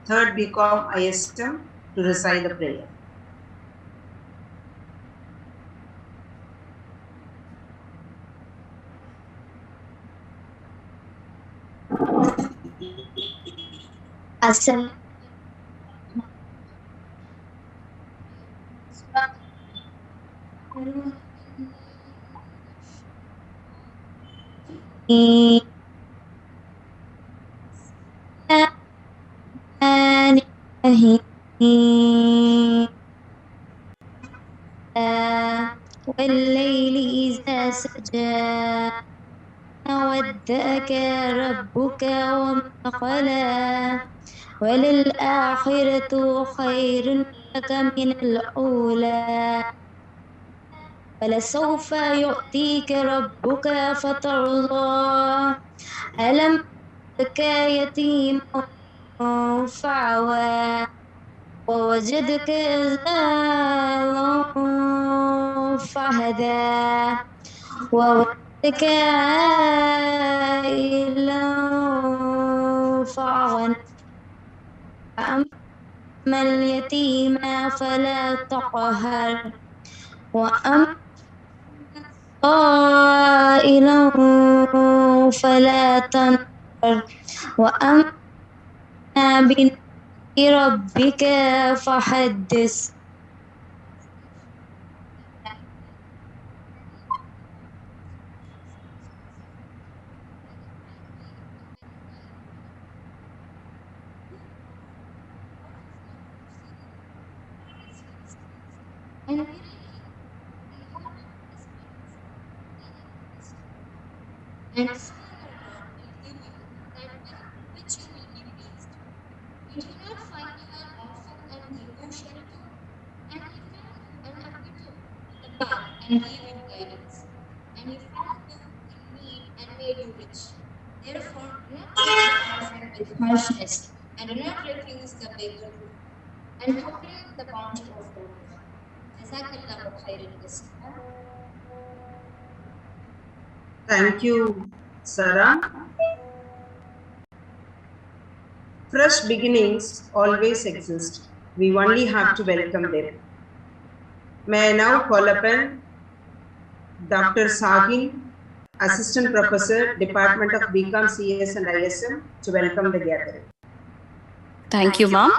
3rd BCom ISM to recite the prayer. Assalamu والليل إذا سجى ودأك ربك وما قلى وللآخرة خير لك من الأولى ولسوف يؤتيك ربك فترضى ألم يجدك يتيما فعوى ووجدك ضالا فهدى ووجدك عائلا فأغنى فأما اليتيم فلا تقهر وأما قائلا فلا تنهر وأما بنعمة ربك فحدث harshness and do not refuse the beggar and proclaim the bounty of God. Jazakallahu khairan jasaka. Thank you, Sarah. Fresh beginnings always exist. We only have to welcome them. May I now call upon Dr. Sagin, Assistant Professor, Department of BCom CS and ISM, to welcome the gathering. Thank you, ma'am.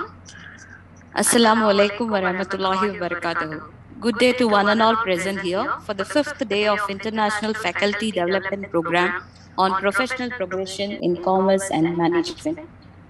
Assalamu alaikum wa rahmatullahi wa barakatuh. Good day to one and all present here for the 5th day of International Faculty Development Program on Professional Progression in Commerce and Management.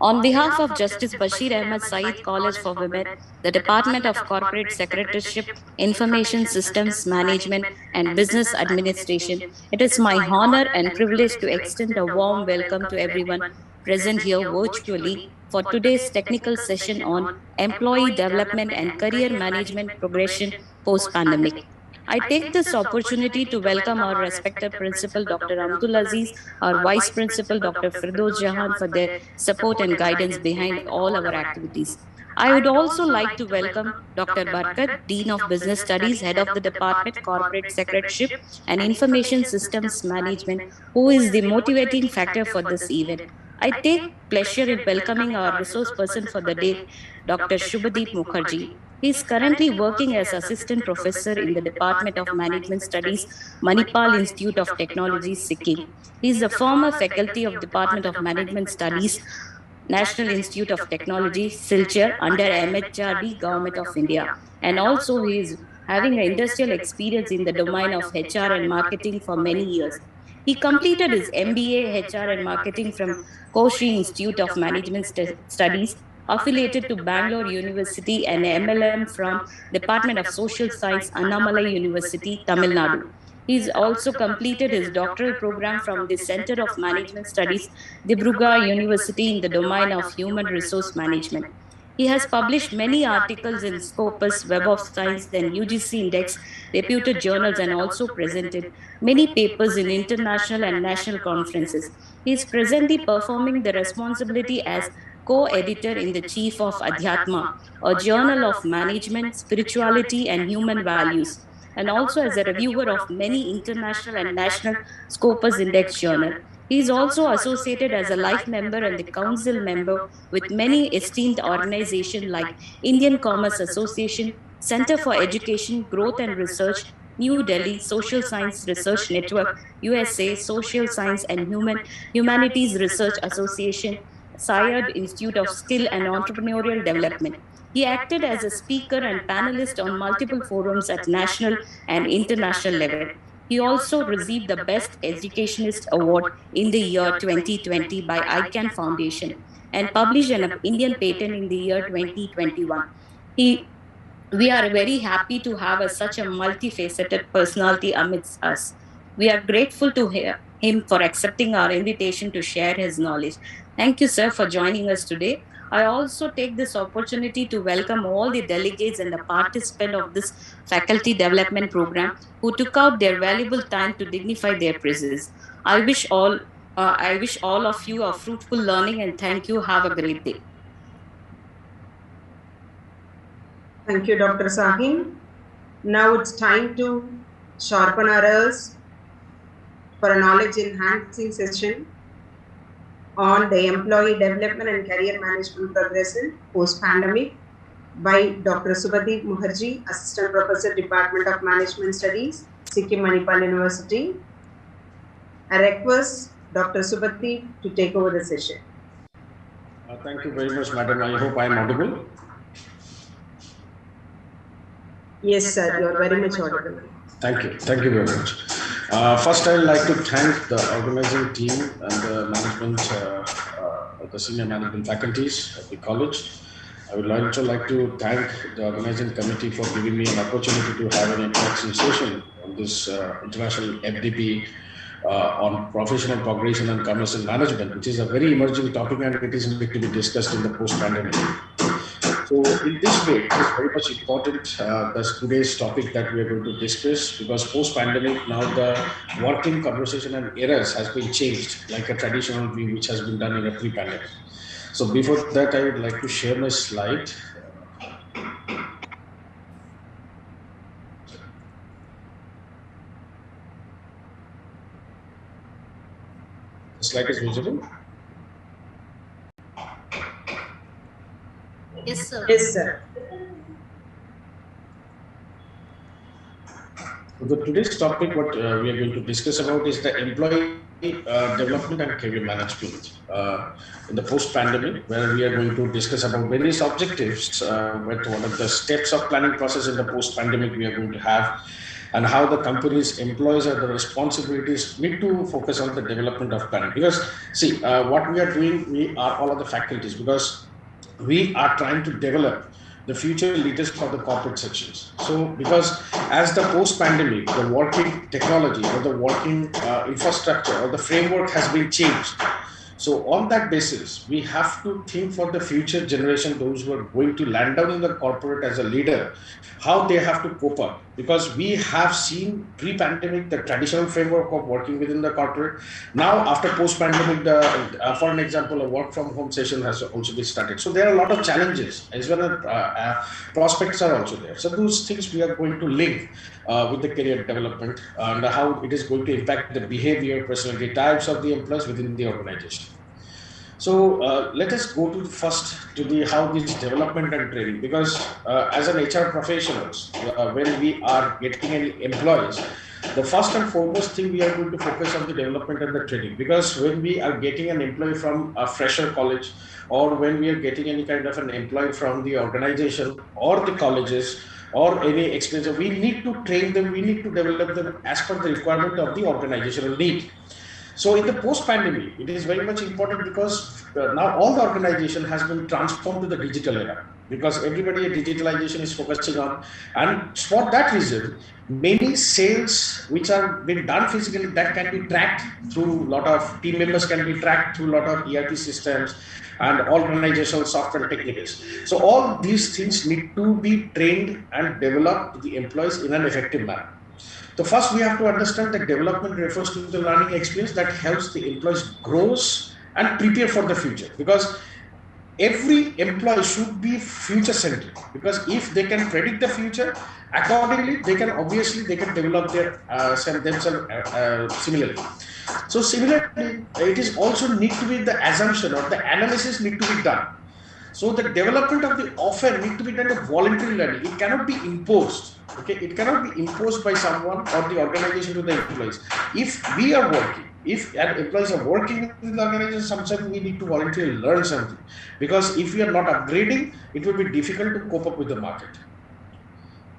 On behalf of Justice Bashir Ahmed Saeed College for Women, the Department of Corporate Secretaryship, Information Systems Management and Business Administration, it is my honor and privilege to extend a warm welcome to everyone present here virtually for today's technical session on employee development and career management progression post-pandemic. I take this opportunity to welcome our respected Principal Dr. Amtul Aziz, our Vice Principal Dr. Firdoz Jahan for their support and guidance behind all our activities. I would also like to welcome Dr. Barkat, Dean of Business Studies, Head of the Department, Corporate Secretaryship and Information Systems Management, who is the motivating factor for this event. I take pleasure in welcoming our resource person for the day, Dr. Shubhadeep Mukherjee. He is currently working as Assistant Professor in the Department of Management Studies, Manipal Institute of Technology, Sikkim. He is a former faculty of Department of Management Studies, National Institute of Technology, Silchar, under MHRD, Government of India. And also he is having an industrial experience in the domain of HR and marketing for many years. He completed his MBA HR and marketing from Koshi Institute of Management Studies, affiliated to Bangalore University, and MLM from Department of Social Science, Annamalai University, Tamil Nadu. He's also completed his doctoral program from the Center of Management Studies, Dibrugarh University, in the domain of human resource management. He has published many articles in Scopus, Web of Science, then UGC Index, reputed journals, and also presented many papers in international and national conferences. He is presently performing the responsibility as co-editor in the Chief of Adhyatma, a journal of management, spirituality, and human values, and also as a reviewer of many international and national Scopus Index journal. He is also associated as a life member and the council member with many esteemed organizations like Indian Commerce Association, Center for Education, Growth and Research, New Delhi, Social Science Research Network, USA, Social Science and Humanities Research Association, Syed Institute of Skill and Entrepreneurial Development. He acted as a speaker and panelist on multiple forums at national and international level. He also received the Best Educationist Award in the year 2020 by ICANN Foundation and published an Indian patent in the year 2021. He we are very happy to have such a multifaceted personality amidst us. We are grateful to him for accepting our invitation to share his knowledge. Thank you, sir, for joining us today. I also take this opportunity to welcome all the delegates and the participants of this faculty development program who took out their valuable time to dignify their presence. I wish all of you a fruitful learning and thank you. Have a great day. Thank you, Dr. Sahin. Now it's time to sharpen our ears for a knowledge enhancing session on the employee development and career management progression post-pandemic by Dr. Subhadeep Mukherjee, Assistant Professor, Department of Management Studies, Sikkim Manipal University. I request Dr. Subhadeep to take over the session. Thank you very much, madam. I hope I am audible. Yes, sir, you are very much audible. Thank you. Thank you very much. First, I would like to thank the organizing team and the management, the senior management faculties at the college. I would also like to thank the organizing committee for giving me an opportunity to have an introduction session on this international FDP on professional progression and commercial management, which is a very emerging topic and it is need to be discussed in the post-pandemic. So in this way, it is very much important, today's topic that we are going to discuss, because post-pandemic, now the working conversation and errors has been changed, like a traditional view which has been done in a pre-pandemic. So before that, I would like to share my slide. The slide is visible? Yes, sir. Yes, sir. So today's topic, what we are going to discuss about is the employee development and career management in the post-pandemic, where we are going to discuss about various objectives, what are the steps of planning process in the post-pandemic we are going to have, and how the company's employees are the responsibilities need to focus on the development of planning. Because see, what we are doing, we are all of the faculties, because we are trying to develop the future leaders for the corporate sections. So because as the post-pandemic, the working technology or the working infrastructure or the framework has been changed. So on that basis, we have to think for the future generation, those who are going to land down in the corporate as a leader, how they have to cope up. Because we have seen pre-pandemic, the traditional framework of working within the corporate. Now, after post-pandemic, for an example, a work from home session has also been started. So there are a lot of challenges as well as prospects are also there. So those things we are going to link with the career development and how it is going to impact the behavior, personality types of the employees within the organization. So let us go to first to the how this development and training, because as an HR professionals, when we are getting any employees, the first and foremost thing we are going to focus on the development and the training. Because when we are getting an employee from a fresher college, or when we are getting any kind of an employee from the organization or the colleges or any experience, we need to train them, we need to develop them as per the requirement of the organizational need. So in the post-pandemic, it is very much important because now all the organization has been transformed to the digital era, because everybody digitalization is focusing on, and for that reason, many sales which are being done physically, that can be tracked through a lot of team members, can be tracked through a lot of ERP systems and organizational software techniques. So all these things need to be trained and developed to the employees in an effective manner. So first we have to understand that development refers to the learning experience that helps the employees grows and prepare for the future. Because every employee should be future centric, because if they can predict the future accordingly, they can obviously they can develop their themselves similarly. So similarly, it is also need to be the assumption or the analysis need to be done. So the development of the offer need to be done a voluntary learning. It cannot be imposed. Okay, it cannot be imposed by someone or the organization to the employees. If we are working, if employees are working within the organization, sometimes we need to voluntarily learn something. Because if we are not upgrading, it will be difficult to cope up with the market.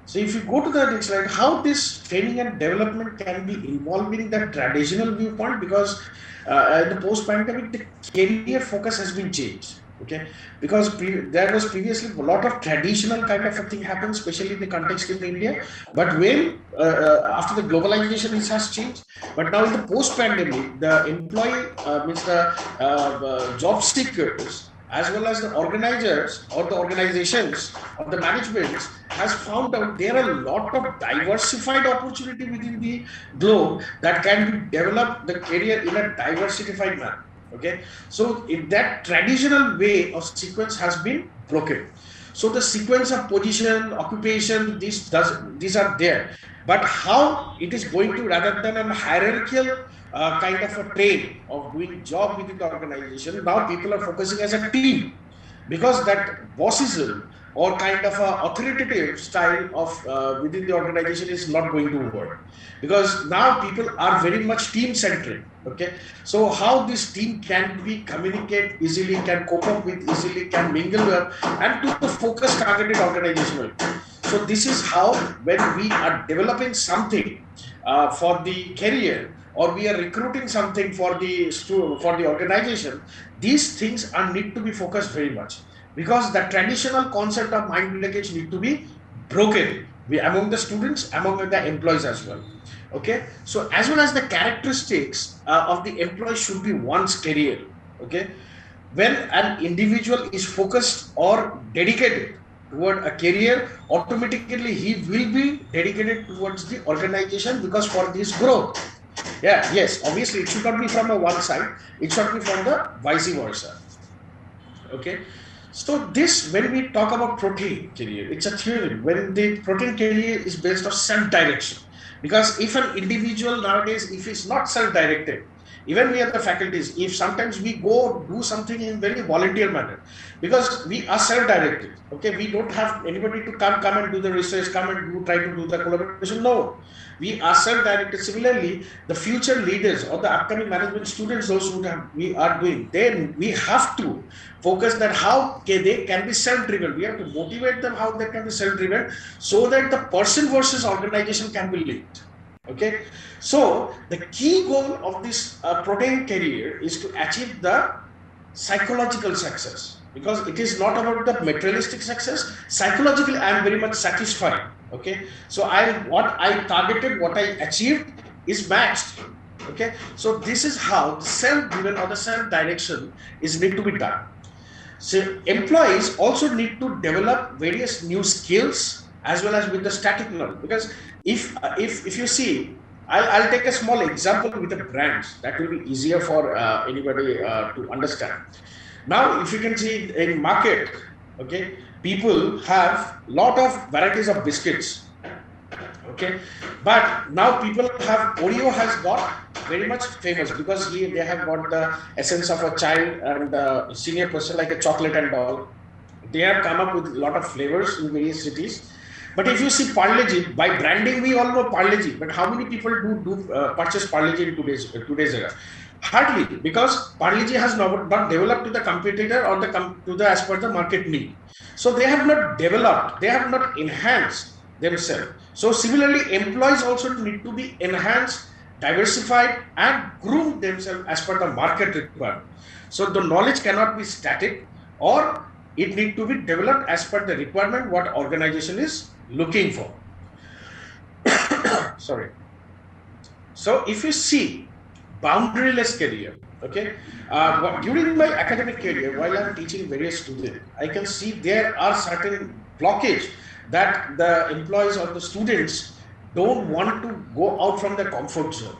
So if you go to the next slide, how this training and development can be involving the traditional viewpoint, because in the post-pandemic, the career focus has been changed. Okay, because there was previously a lot of traditional kind of a thing happened, especially in the context in India. But when after the globalization, it has changed. But now in the post-pandemic, the employee means the job seekers as well as the organizers or the organizations or the managements has found out there are a lot of diversified opportunity within the globe that can be developed the career in a diversified manner. Okay, so in that traditional way of sequence has been broken. So the sequence of position, occupation, these are there, but how it is going to, rather than a hierarchical kind of a train of doing job within the organization, now people are focusing as a team, because that bossism or kind of a authoritative style of within the organization is not going to work, because now people are very much team centric. Okay, so how this team can be communicate easily, can cope up with easily, can mingle well, and to the focus targeted organizational. So this is how, when we are developing something for the career, or we are recruiting something for the organization, these things are need to be focused very much, because the traditional concept of mind linkage need to be broken among the students, among the employees as well. Okay, so as well as the characteristics of the employee should be one's career. Okay, when an individual is focused or dedicated toward a career, automatically he will be dedicated towards the organization, because for this growth. Yeah, yes, obviously it should not be from a one side, it should be from the vice versa. Okay, so this, when we talk about protein career, it's a theory when the protein career is based on self-direction. Because if an individual nowadays, if it's not self-directed, even we are the faculties, if sometimes we go do something in very volunteer manner, because we are self-directed. Okay, we don't have anybody to come and do the research, come and try to do the collaboration. No, we are self-directed. Similarly, the future leaders or the upcoming management students, those who we are doing, then we have to focus that how they can be self-driven. We have to motivate them how they can be self-driven, so that the person versus organization can be linked. Okay, so the key goal of this protein career is to achieve the psychological success, because it is not about the materialistic success. Psychologically, I am very much satisfied. Okay, so what I targeted, what I achieved is matched. Okay, so this is how self-driven or the self-direction is need to be done. So employees also need to develop various new skills as well as with the static knowledge, because if you see, I'll take a small example with the brands that will be easier for anybody to understand. Now, if you can see in market, okay, people have lot of varieties of biscuits. Okay, but now people have, Oreo has got very much famous, because they have got the essence of a child and a senior person, like a chocolate and all. They have come up with a lot of flavors in various cities. But if you see Parle-G, by branding we all know Parle-G, but how many people do purchase Parle-G in today's era? Hardly, because Parle-G has not developed to the competitor or to the as per the market need. So they have not developed, they have not enhanced themselves. So similarly, employees also need to be enhanced, diversified, and groom themselves as per the market requirement. So the knowledge cannot be static, or it need to be developed as per the requirement what organization is looking for. Sorry. So if you see boundaryless career, okay, during my academic career, while I'm teaching various students, I can see there are certain blockage that the employees or the students don't want to go out from their comfort zone.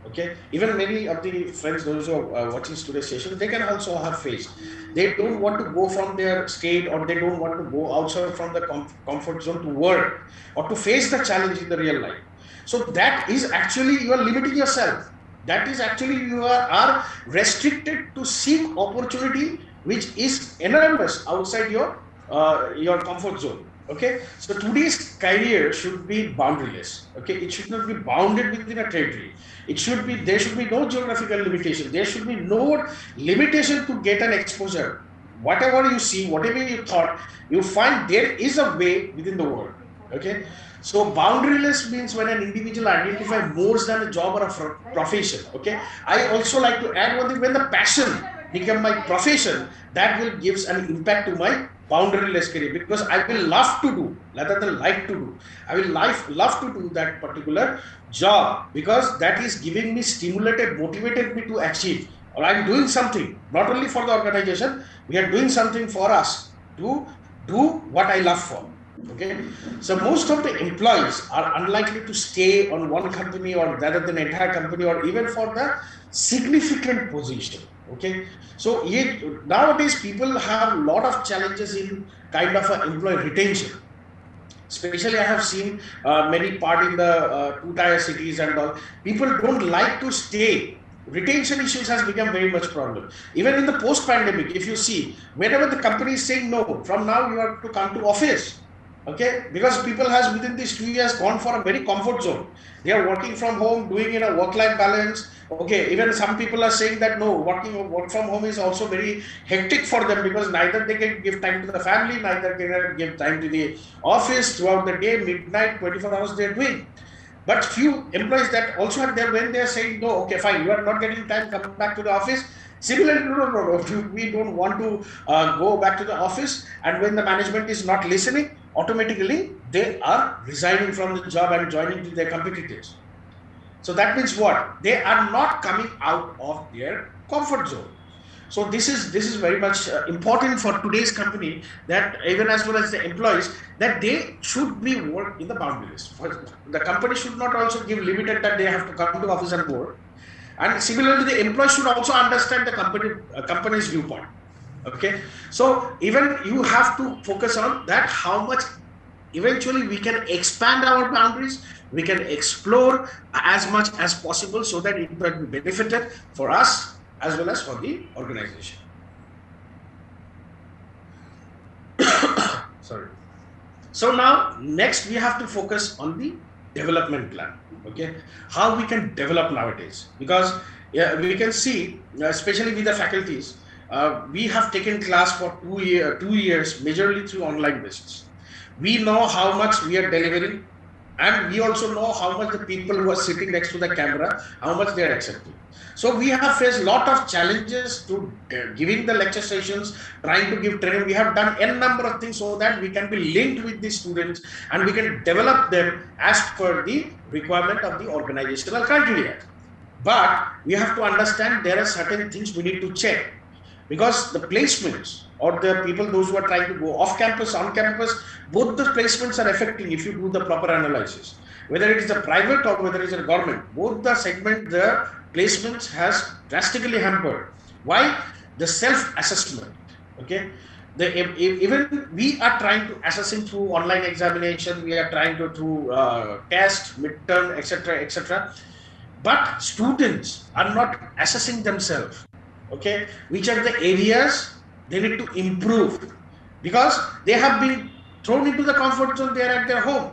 Okay, even many of the friends, those who are watching today's session, they can also have faced. They don't want to go from their state, or they don't want to go outside from the comfort zone to work or to face the challenge in the real life. So that is actually you are limiting yourself. That is actually you are restricted to seek opportunity which is enormous outside your comfort zone. Okay, so today's career should be boundaryless. Okay, it should not be bounded within a territory. It should be, there should be no geographical limitation. There should be no limitation to get an exposure. Whatever you see, whatever you thought, you find there is a way within the world. Okay, so boundaryless means when an individual identify more than a job or a profession. Okay, I also like to add one thing: when the passion become my profession, that will gives an impact to my boundaryless career, because I will love to do rather than like to do. I will love to do that particular job because that is giving me stimulated, motivated me to achieve, or I'm doing something not only for the organization, we are doing something for us to do what I love for. Okay, so most of the employees are unlikely to stay on one company or rather than entire company or even for the significant position. Okay, so nowadays people have a lot of challenges in kind of employee retention. Especially I have seen many part in the two-tier cities and all. People don't like to stay. Retention issues has become very much problem. Even in the post-pandemic, if you see, whenever the company is saying no, from now you have to come to office. Okay, because people has within these 2 years gone for a very comfort zone. They are working from home, doing in a work-life balance. Okay, even some people are saying that no, work from home is also very hectic for them because neither they can give time to the family, neither can give time to the office throughout the day, midnight, 24 hours they are doing. But few employees that also are there when they are saying no, okay, fine, you are not getting time, come back to the office. Similarly, no, we don't want to go back to the office. And when the management is not listening, automatically they are resigning from the job and joining to their competitors. So that means what? They are not coming out of their comfort zone. So this is very much important for today's company, that even as well as the employees, that they should be work in the boundaries. The company should not also give limited that they have to come to office and work. And similarly, the employee should also understand the company's viewpoint. Okay, so even you have to focus on that, how much eventually we can expand our boundaries, we can explore as much as possible so that it will be benefited for us as well as for the organization. Sorry. So now next we have to focus on the development plan. Okay, how we can develop nowadays, because we can see, especially with the faculties, we have taken class for 2 years majorly through online basis. We know how much we are delivering, and we also know how much the people who are sitting next to the camera, how much they are accepting. So we have faced a lot of challenges to giving the lecture sessions, trying to give training. We have done n number of things so that we can be linked with the students and we can develop them as per the requirement of the organizational criteria. But we have to understand there are certain things we need to check, because the placements or the people, those who are trying to go off campus, on campus, both the placements are affecting if you do the proper analysis. Whether it is a private or whether it is a government, both the segment, the placements has drastically hampered. Why? The self-assessment. Okay, even we are trying to assessing through online examination, we are trying to through test, midterm, etc. But students are not assessing themselves. Okay, which are the areas they need to improve, because they have been thrown into the comfort zone, they are at their home.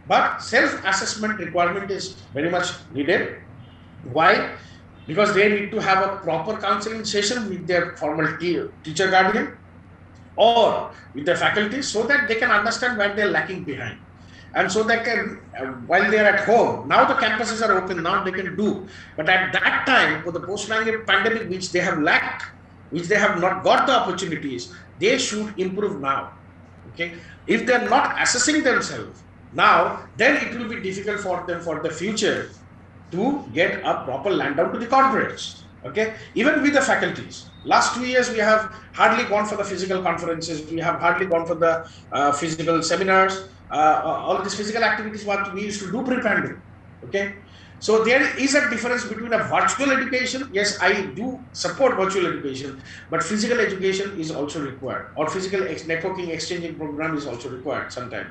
But self-assessment requirement is very much needed. Why? Because they need to have a proper counseling session with their formal teacher guardian or with the faculty, so that they can understand where they're lacking behind. And so they can, while they are at home, now the campuses are open, now they can do. But at that time, for the post-pandemic, which they have lacked, which they have not got the opportunities, they should improve now. Okay, if they are not assessing themselves now, then it will be difficult for them for the future to get a proper land down to the corporates. Okay, even with the faculties, last 2 years we have hardly gone for the physical conferences, we have hardly gone for the physical seminars, all these physical activities what we used to do pre-pandemic. Okay, So there is a difference between a virtual education. Yes, I do support virtual education, but physical education is also required, or physical networking exchanging program is also required sometimes.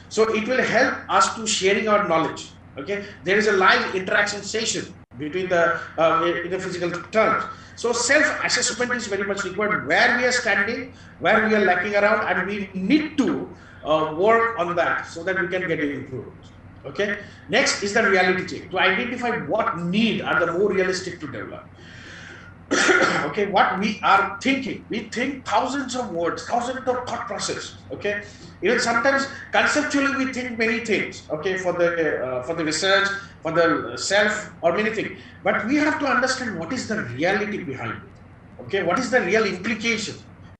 So it will help us to sharing our knowledge. Okay, there is a live interaction session between the in the physical terms. So self-assessment is very much required, where we are standing, where we are lacking around, and we need to work on that so that we can get improved. Okay. Next is the reality check to identify what need are the more realistic to develop. Okay, what we are thinking, we think thousands of words, thousands of thought process. Okay, even sometimes conceptually we think many things. Okay, for the research, for the self, or many things. But we have to understand what is the reality behind it. Okay, what is the real implication?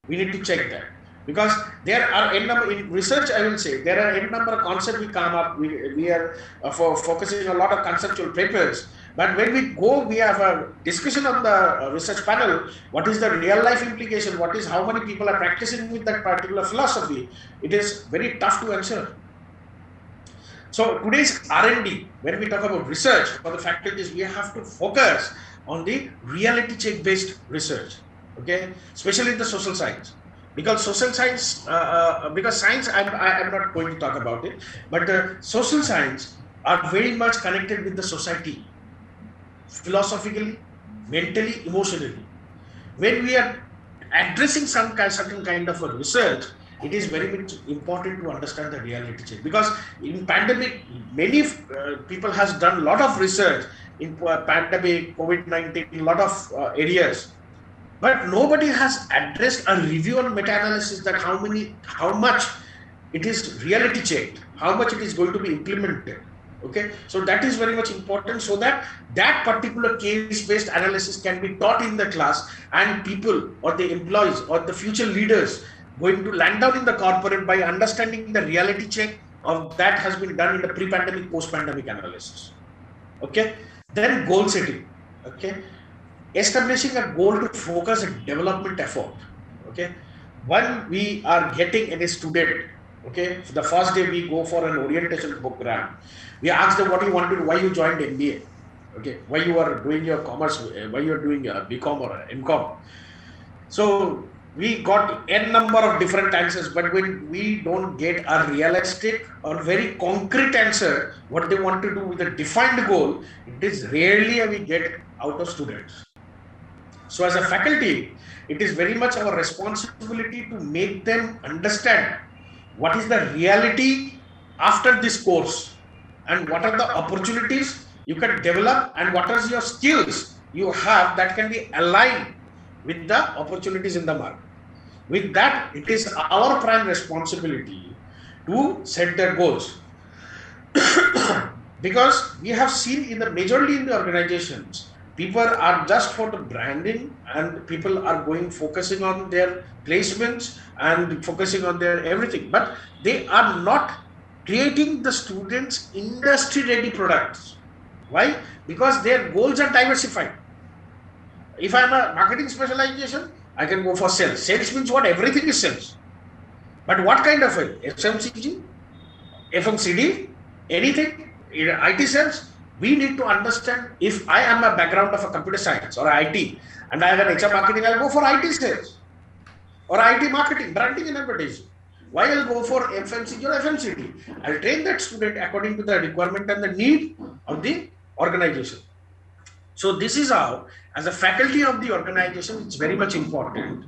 We need to check that, because there are n number in research. I will say there are n number of concepts we come up. We are focusing a lot of conceptual papers. But when we go, we have a discussion on the research panel. What is the real life implication? What is how many people are practicing with that particular philosophy? It is very tough to answer. So today's R&D, when we talk about research for the faculties, we have to focus on the reality check based research. Okay, especially in the social science. Because social science, because science, I'm not going to talk about it, but social science are very much connected with the society, philosophically, mentally, emotionally. When we are addressing certain kind of a research, it is very much important to understand the reality check, because in pandemic, many people has done a lot of research in pandemic, COVID-19, a lot of areas. But nobody has addressed a review on meta-analysis that how much it is reality checked, how much it is going to be implemented. Okay, so that is very much important, so that that particular case-based analysis can be taught in the class, and people or the employees or the future leaders going to land down in the corporate by understanding the reality check of that has been done in the pre-pandemic, post-pandemic analysis. Okay, then goal setting. Okay, establishing a goal to focus a development effort. Okay, when we are getting any student, okay, the first day we go for an orientation program, we ask them what you want to do, why you joined MBA, okay, why you are doing your commerce, why you are doing BCom or MCom. So we got n number of different answers, but when we don't get a realistic or very concrete answer what they want to do with a defined goal, it is rarely we get out of students. So as a faculty, it is very much our responsibility to make them understand what is the reality after this course, and what are the opportunities you can develop, and what are your skills you have that can be aligned with the opportunities in the market. With that, it is our prime responsibility to set their goals. Because we have seen in the majorly in the organizations, people are just for the branding, and people are focusing on their placements and focusing on their everything, but they are not creating the students industry ready products. Why? Because their goals are diversified. If I'm a marketing specialization, I can go for sales. Sales means what? Everything is sales. But what kind of it? FMCG, FMCD, anything, IT sales? We need to understand, if I am a background of a computer science or IT and I have an HR marketing, I'll go for IT sales or IT marketing, branding and advertising. Why I'll go for FMCG or FMCD? I'll train that student according to the requirement and the need of the organization. So this is how, as a faculty of the organization, it's very much important.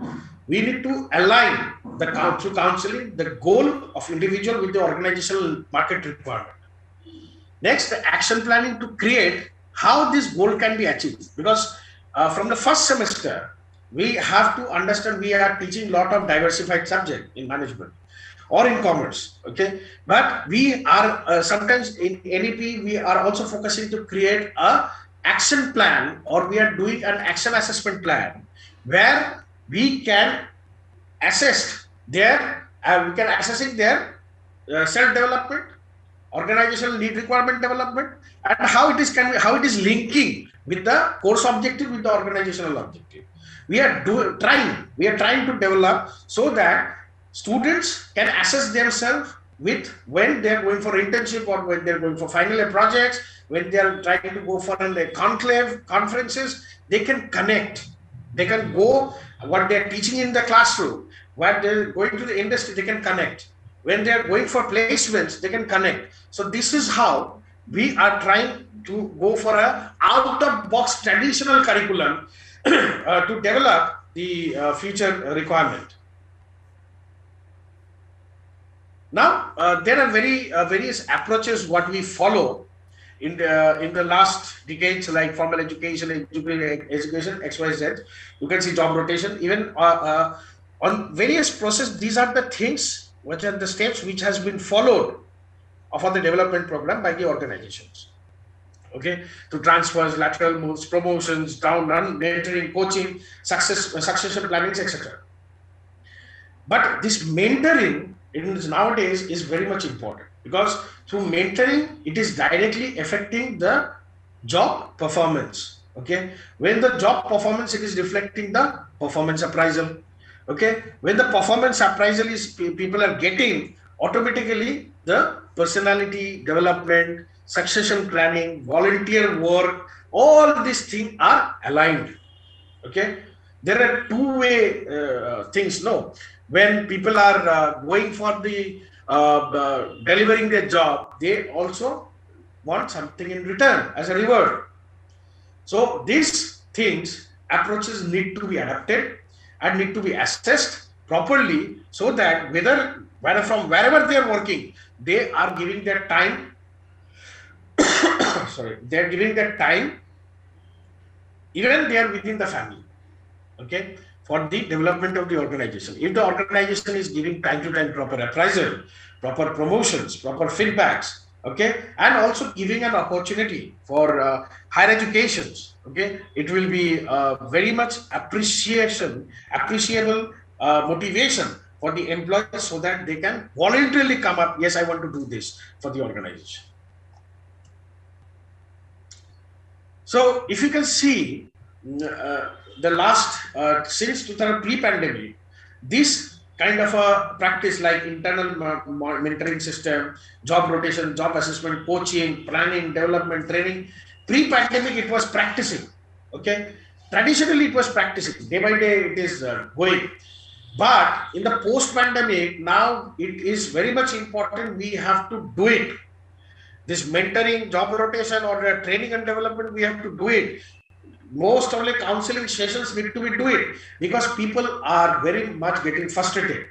We need to align through counseling the goal of individual with the organizational market requirement. Next, the action planning to create how this goal can be achieved. Because from the first semester, we have to understand we are teaching a lot of diversified subject in management or in commerce. Okay, but we are sometimes in NEP we are also focusing to create a action plan, or we are doing an action assessment plan where we can assess their self development, organizational need requirement development, and how it is linking with the course objective with the organizational objective. We are trying to develop so that students can assess themselves with when they are going for internship or when they are going for final year projects, when they are trying to go for a conclave conferences, they can connect. They can go what they are teaching in the classroom, what they are going to the industry, they can connect. When they are going for placements, they can connect. So this is how we are trying to go for a out of box traditional curriculum to develop the future requirement. Now, there are various approaches what we follow in the last decades, like formal education, education, XYZ. You can see job rotation, even on various process. These are the things which are the steps which has been followed for the development program by the organizations. Okay, to transfers, lateral moves, promotions, down run, mentoring, coaching, succession planning, etc. But this mentoring nowadays is very much important, because through mentoring, it is directly affecting the job performance. Okay, when the job performance, it is reflecting the performance appraisal. Okay, when the performance appraisal is people are getting, automatically the personality development, succession planning, volunteer work, all these things are aligned. Okay, there are two-way things. No, when people are going for the delivering their job, they also want something in return as a reward. So these things, approaches need to be adapted and need to be assessed properly, so that whether from wherever they are working, they are giving their time. Sorry, they are giving their time, even they are within the family. Okay, for the development of the organization. If the organization is giving time to time proper appraisal, proper promotions, proper feedbacks, okay, and also giving an opportunity for higher educations, okay, it will be very much appreciable motivation for the employees, so that they can voluntarily come up, yes, I want to do this for the organization. So if you can see, the last since 2000 pre-pandemic, this kind of a practice like internal mentoring system, job rotation, job assessment, coaching, planning, development, training, pre-pandemic it was practicing. Okay, traditionally it was practicing, day by day it is going. But in the post-pandemic, now it is very much important, we have to do it. This mentoring, job rotation, or training and development, we have to do it. Most of the counseling sessions need to be do it, because people are very much getting frustrated.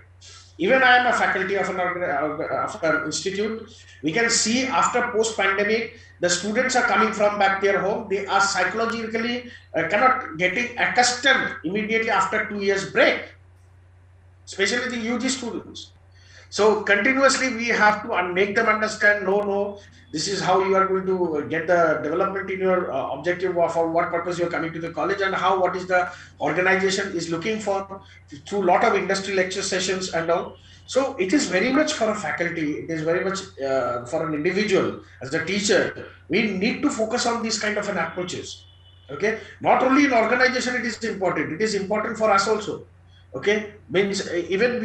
Even I am a faculty of an institute. We can see after post-pandemic, the students are coming from back their home. They are psychologically cannot getting accustomed immediately after 2 years break, especially the UG students. So continuously we have to make them understand, no, this is how you are going to get the development in your objective, or for what purpose you are coming to the college, and what is the organization is looking for, through lot of industry lecture sessions and all. So it is very much for a faculty, it is very much for an individual as a teacher. We need to focus on these kind of an approaches. Okay, not only in organization it is important, it is important for us also. Okay, means even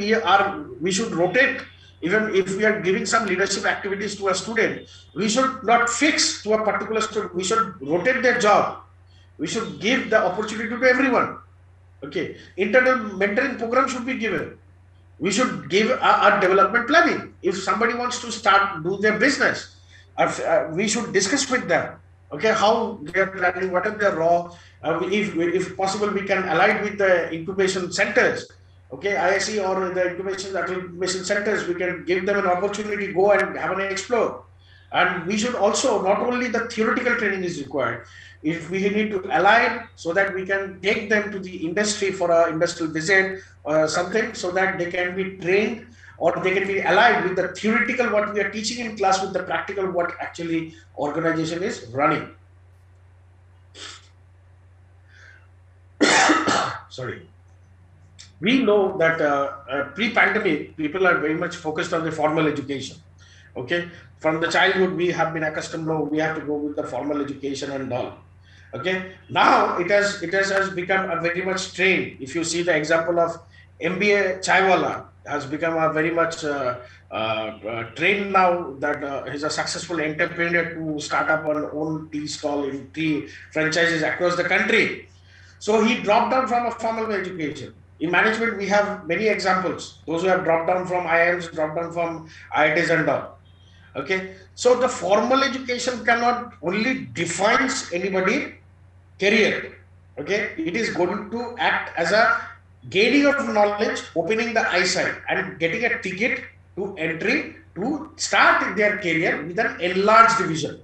we should rotate. Even if we are giving some leadership activities to a student, we should not fix to a particular student, we should rotate their job, we should give the opportunity to everyone. Okay, internal mentoring program should be given. We should give a development planning. If somebody wants to do their business, we should discuss with them, okay, how they are planning, what are their raw. If possible, we can align with the incubation centers, okay, ISE or the incubation centers. We can give them an opportunity, go and have an explore. And we should also, not only the theoretical training is required, if we need to align, so that we can take them to the industry for a industrial visit or something, so that they can be trained, or they can be aligned with the theoretical what we are teaching in class with the practical what actually organization is running. Sorry. We know that pre-pandemic, people are very much focused on the formal education. Okay, from the childhood we have been accustomed, no, we have to go with the formal education and all. Okay, now it has become a very much trained. If you see the example of MBA chaiwala, has become a very much trained now, that he's a successful entrepreneur to start up an own tea stall in tea franchises across the country. So he dropped down from a formal education. In management, we have many examples. Those who have dropped down from IIMs, dropped down from IITs and all. Okay, so the formal education cannot only defines anybody career. Okay, it is going to act as a gaining of knowledge, opening the eyesight, and getting a ticket to entry to start their career with an enlarged vision.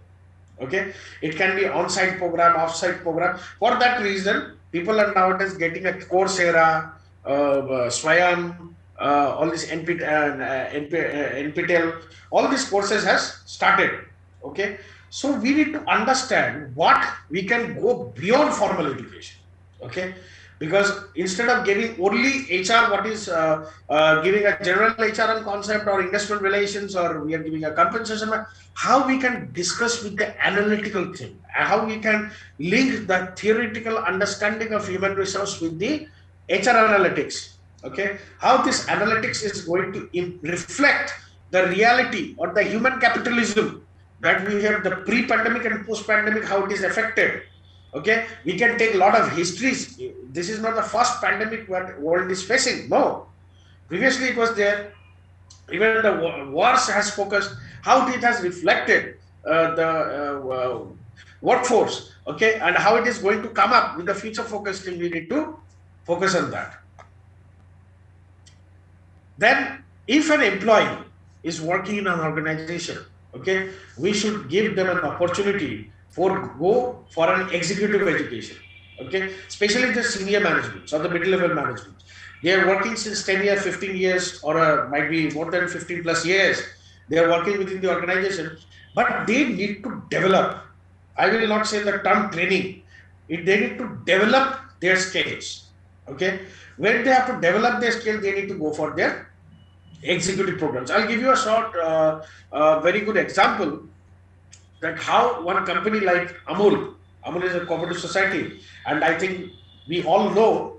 Okay, it can be on-site program, off-site program. For that reason, people are nowadays getting a Coursera, Swayam, all this NPTEL, all these courses has started. Okay, so we need to understand what we can go beyond formal education. Okay, because instead of giving only HR, what is giving a general HR and concept, or industrial relations, or we are giving a compensation, how we can discuss with the analytical thing, how we can link the theoretical understanding of human resource with the HR analytics. Okay, how this analytics is going to reflect the reality or the human capitalism that we have, the pre-pandemic and post-pandemic, how it is affected. Okay, we can take a lot of histories. This is not the first pandemic what world is facing. No, previously it was there. Even the wars has focused how it has reflected the workforce. Okay, and how it is going to come up with the future focused thing. We need to focus on that. Then, if an employee is working in an organization, okay, we should give them an opportunity go for an executive education. Okay, especially the senior management or the middle level management. They are working since 10 years, 15 years, or might be more than 15 plus years. They are working within the organization, but they need to develop. I will not say the term training. They need to develop their skills. Okay, when they have to develop their skills, they need to go for their executive programs. I'll give you a short, very good example that how one company like Amul is a cooperative society, and I think we all know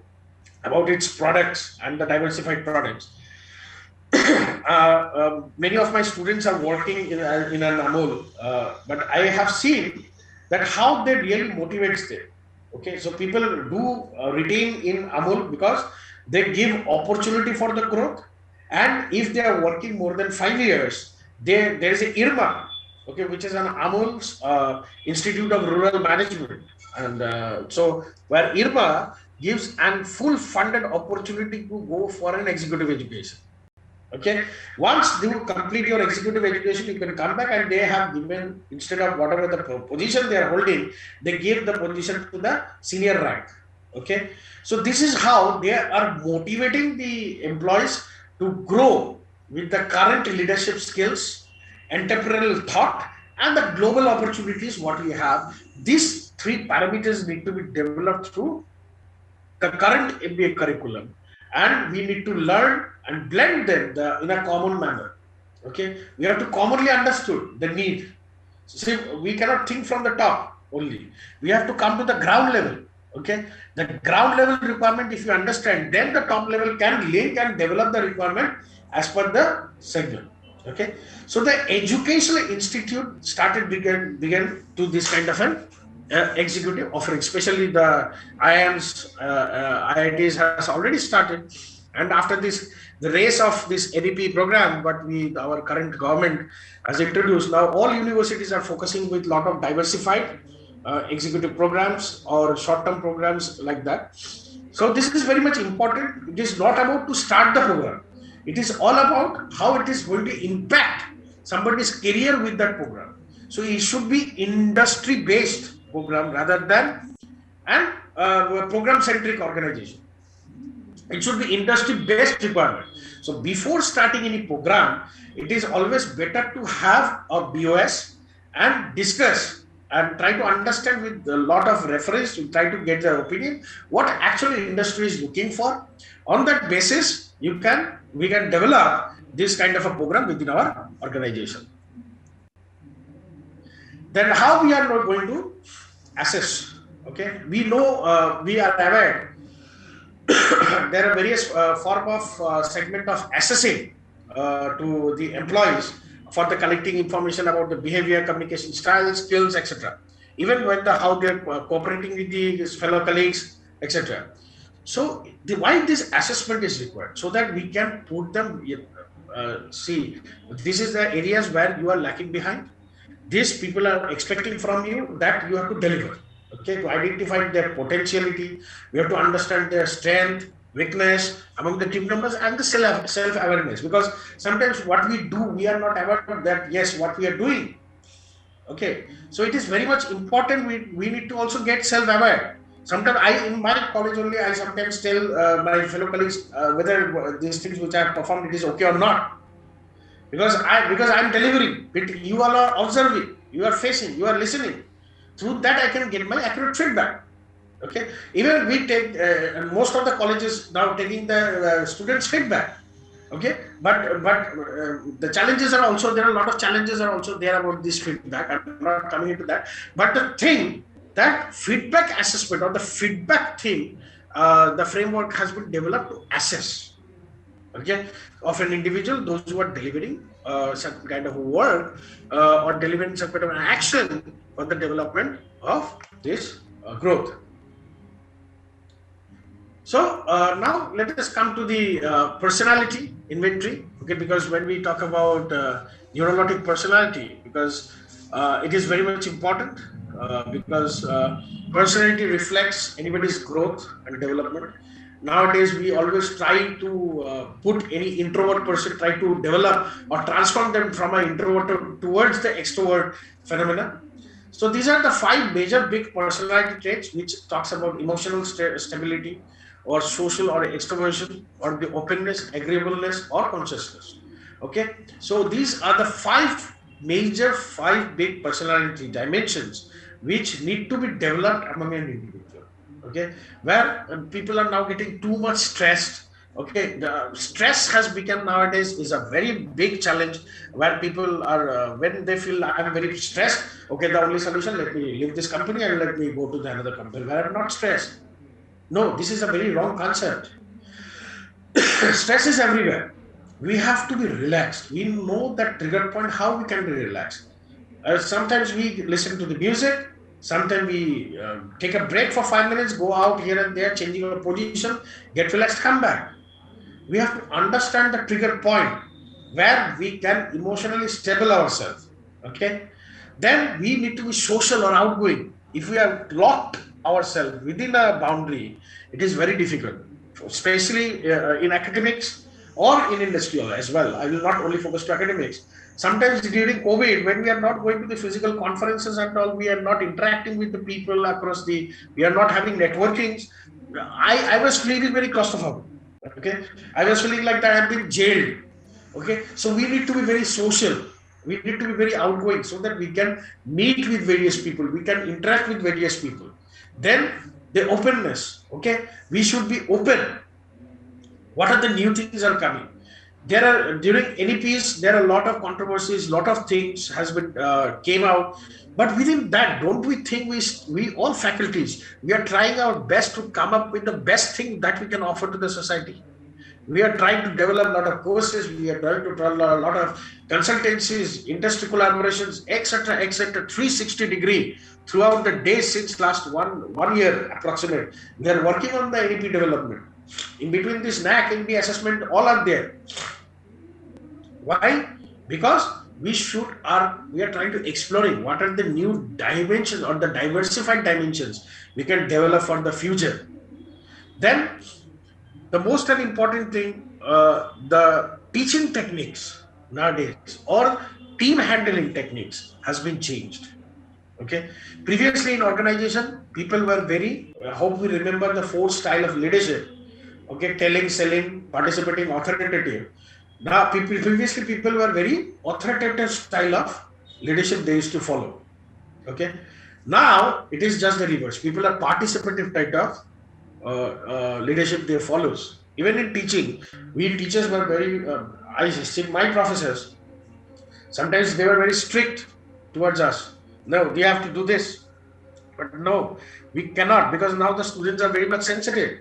about its products and the diversified products. Many of my students are working in an Amul, but I have seen that how they really motivates them. Okay, so people do retain in Amul because they give opportunity for the growth, and if they are working more than 5 years, there is a IRMA, okay, which is an Amul's Institute of Rural Management, and so where IRMA gives an full funded opportunity to go for an executive education. Okay, once you complete your executive education, you can come back, and they have given, instead of whatever the position they are holding, they give the position to the senior rank. Okay, so this is how they are motivating the employees to grow with the current leadership skills, entrepreneurial thought, and the global opportunities what we have. These three parameters need to be developed through the current MBA curriculum, and we need to learn and blend them in a common manner. Okay, we have to commonly understood the need. See, we cannot think from the top only. We have to come to the ground level. Okay, the ground level requirement, if you understand, then the top level can link and develop the requirement as per the segment. Okay, so the educational institute began to this kind of an executive offering, especially the IIMs, IITs has already started, and after this, the race of this FDP program, but our current government has introduced, now all universities are focusing with lot of diversified executive programs or short-term programs like that. So this is very much important. It is not about to start the program. It is all about how it is going to impact somebody's career with that program. So it should be industry-based program rather than an program-centric organization. It should be industry-based requirement. So before starting any program, it is always better to have a BOS and discuss and try to understand with a lot of reference to try to get their opinion what actually industry is looking for. On that basis, we can develop this kind of a program within our organization. Then how we are not going to assess? Okay, we know, we are aware there are various form of segment of assessing to the employees for the collecting information about the behavior, communication styles, skills, etc. Even when how they're cooperating with the fellow colleagues, etc. So why this assessment is required, so that we can put them, see, this is the areas where you are lacking behind. These people are expecting from you that you have to deliver. Okay, to identify their potentiality, we have to understand their strength, weakness among the team members, and the self awareness. Because sometimes what we do, we are not aware that yes, what we are doing. Okay, so it is very much important. We need to also get self aware. Sometimes in my college only, I sometimes tell my fellow colleagues whether these things which I have performed, it is okay or not. Because I'm delivering, you all are observing, you are facing, you are listening. Through that, I can get my accurate feedback. Okay, even we take most of the colleges now taking the students' feedback. Okay, but the challenges are also there. A lot of challenges are also there about this feedback. I'm not coming into that. But the thing that feedback assessment or the feedback thing, the framework has been developed to assess. Okay, of an individual, those who are delivering some kind of work or delivering some kind of an action for the development of this growth. So now let us come to the personality inventory. Okay, because when we talk about neurotic personality, because it is very much important, because personality reflects anybody's growth and development. Nowadays, we always try to put any introvert person, try to develop or transform them from an introvert towards the extrovert phenomena. So these are the 5 major big personality traits which talks about emotional stability, or social or extroversion, or the openness, agreeableness, or consciousness. Okay, so these are the 5 major 5 big personality dimensions which need to be developed among an individual. Okay, where people are now getting too much stressed. Okay, the stress has become nowadays is a very big challenge, where people are when they feel I'm very stressed. Okay, the only solution, let me leave this company and let me go to the another company where I'm not stressed. No, this is a very wrong concept. Stress is everywhere. We have to be relaxed. We know that trigger point, how we can be relaxed. Sometimes we listen to the music. Sometimes we take a break for 5 minutes, go out here and there, changing our position, get relaxed, come back. We have to understand the trigger point where we can emotionally stable ourselves. Okay. Then we need to be social or outgoing. If we are locked ourselves within a boundary, it is very difficult, especially in academics or in industrial as well. I will not only focus to academics. Sometimes during COVID, when we are not going to the physical conferences and all, we are not interacting with the people across we are not having networkings. I was feeling very claustrophobic. Okay, I was feeling like that I have been jailed. Okay, so we need to be very social. We need to be very outgoing so that we can meet with various people. We can interact with various people. Then the openness. Okay, we should be open. What are the new things are coming? There are during NEPs, there are a lot of controversies, lot of things has been came out. But within that, don't we think we all faculties, we are trying our best to come up with the best thing that we can offer to the society. We are trying to develop a lot of courses. We are trying to develop a lot of consultancies, industry collaborations, etc., etc. 360-degree throughout the day since last one year approximate. We are working on the NEP development. In between this NAC, NB assessment, all are there. Why? Because we are trying to exploring what are the new dimensions or the diversified dimensions we can develop for the future. Then the most important thing, the teaching techniques nowadays or team handling techniques has been changed. Okay, previously in organization, people were very, I hope we remember the 4 style of leadership. Okay, telling, selling, participating, authoritative. Now, previously people were very authoritative style of leadership they used to follow. Okay, now it is just the reverse. People are participative type of leadership they follows. Even in teaching, we teachers were very. I see my professors. Sometimes they were very strict towards us. No, we have to do this, but no, we cannot, because now the students are very much sensitive.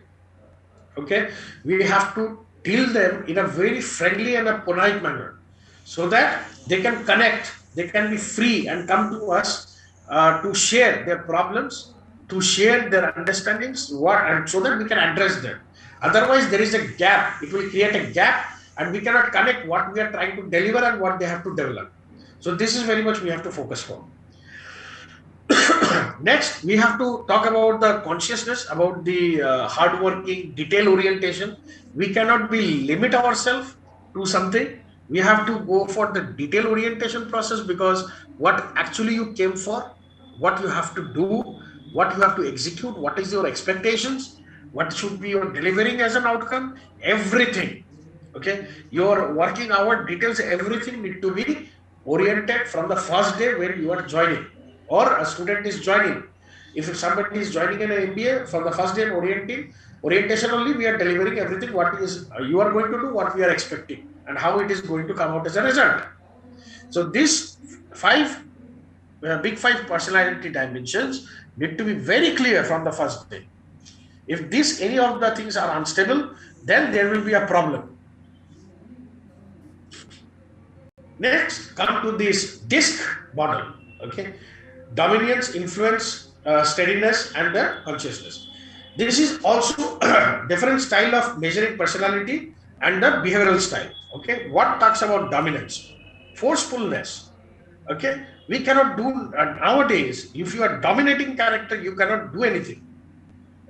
Okay, we have to deal them in a very friendly and a polite manner, so that they can connect, they can be free and come to us to share their problems, to share their understandings, and so that we can address them. Otherwise, there is a gap. It will create a gap, and we cannot connect what we are trying to deliver and what they have to develop. So this is very much we have to focus on. Next, we have to talk about the consciousness, about the hardworking, detail orientation. We cannot be limit ourselves to something. We have to go for the detail orientation process, because what actually you came for, what you have to do, what you have to execute, what is your expectations, what should be your delivering as an outcome, everything. Okay, your working hour details, everything need to be oriented from the first day when you are joining, or a student is joining. If somebody is joining an MBA, from the first day orientation only, we are delivering everything what is you are going to do, what we are expecting, and how it is going to come out as a result. So these big five personality dimensions need to be very clear from the first day. If any of the things are unstable, then there will be a problem. Next, come to this DISC model. Okay, dominance, influence, steadiness, and the consciousness. This is also different style of measuring personality and the behavioral style. Okay, what talks about dominance? Forcefulness. Okay, we cannot do nowadays. If you are dominating character, you cannot do anything.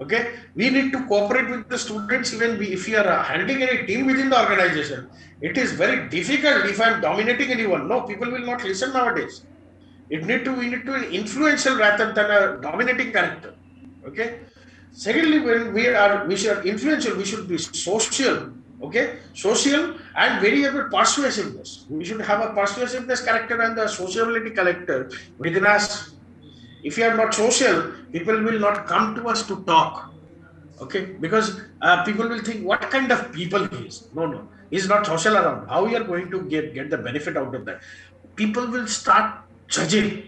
Okay, we need to cooperate with the students. Even if you are handling any team within the organization, it is very difficult if I am dominating anyone. No, people will not listen nowadays. We need to be influential rather than a dominating character. Okay. Secondly, when we should influential, we should be social. Okay, social and very able persuasiveness. We should have a persuasiveness character and the sociability character within us. If you are not social, people will not come to us to talk. Okay, because people will think, what kind of people he is. No, he's not social around. How we are going to get the benefit out of that? People will start judging.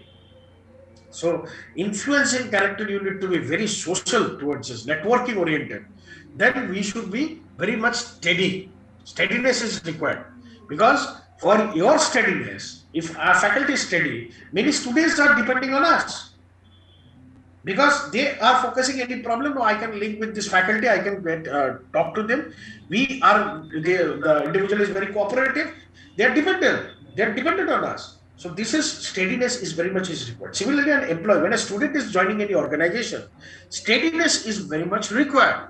So influencing character, you need to be very social towards us, networking oriented. Then we should be very much steady. Steadiness is required, because for your steadiness, if our faculty is steady, many students are depending on us, because they are focusing any problem. No, I can link with this faculty, I can talk to them. The individual is very cooperative. They are dependent on us. So this is steadiness is very much is required. Similarly, an employee, when a student is joining any organization, steadiness is very much required,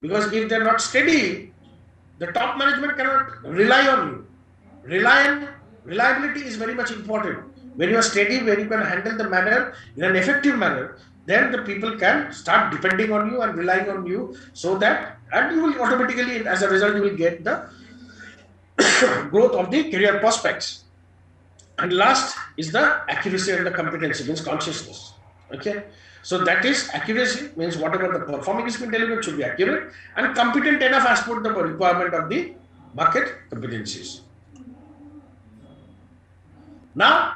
because if they're not steady, the top management cannot rely on you. Reliability is very much important. When you are steady, when you can handle the matter in an effective manner, then the people can start depending on you and relying on you, so that, and you will automatically, as a result, you will get the growth of the career prospects. And last is the accuracy and the competency, means consciousness. Okay, so that is accuracy, means whatever the performing is being delivered should be accurate and competent enough as per the requirement of the market competencies. Now,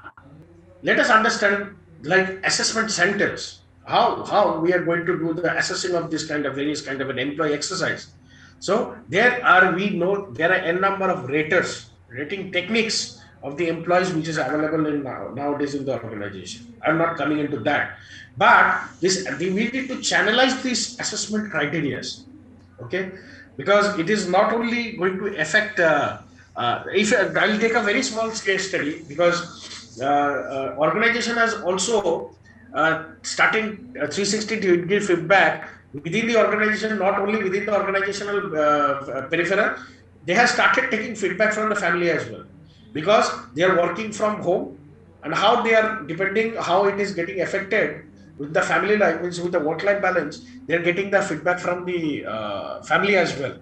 let us understand like assessment centers. How we are going to do the assessing of this kind of various kind of an employee exercise. So we know there are n number of rating techniques of the employees which is available in nowadays in the organization. I'm not coming into that, but we need to channelize these assessment criteria. Okay, because it is not only going to affect. If I will take a very small case study, because organization has also starting 360 to give feedback within the organization, not only within the organizational peripheral. They have started taking feedback from the family as well, because they are working from home, and how they are depending, how it is getting affected with the family life, means with the work-life balance, they are getting the feedback from the family as well.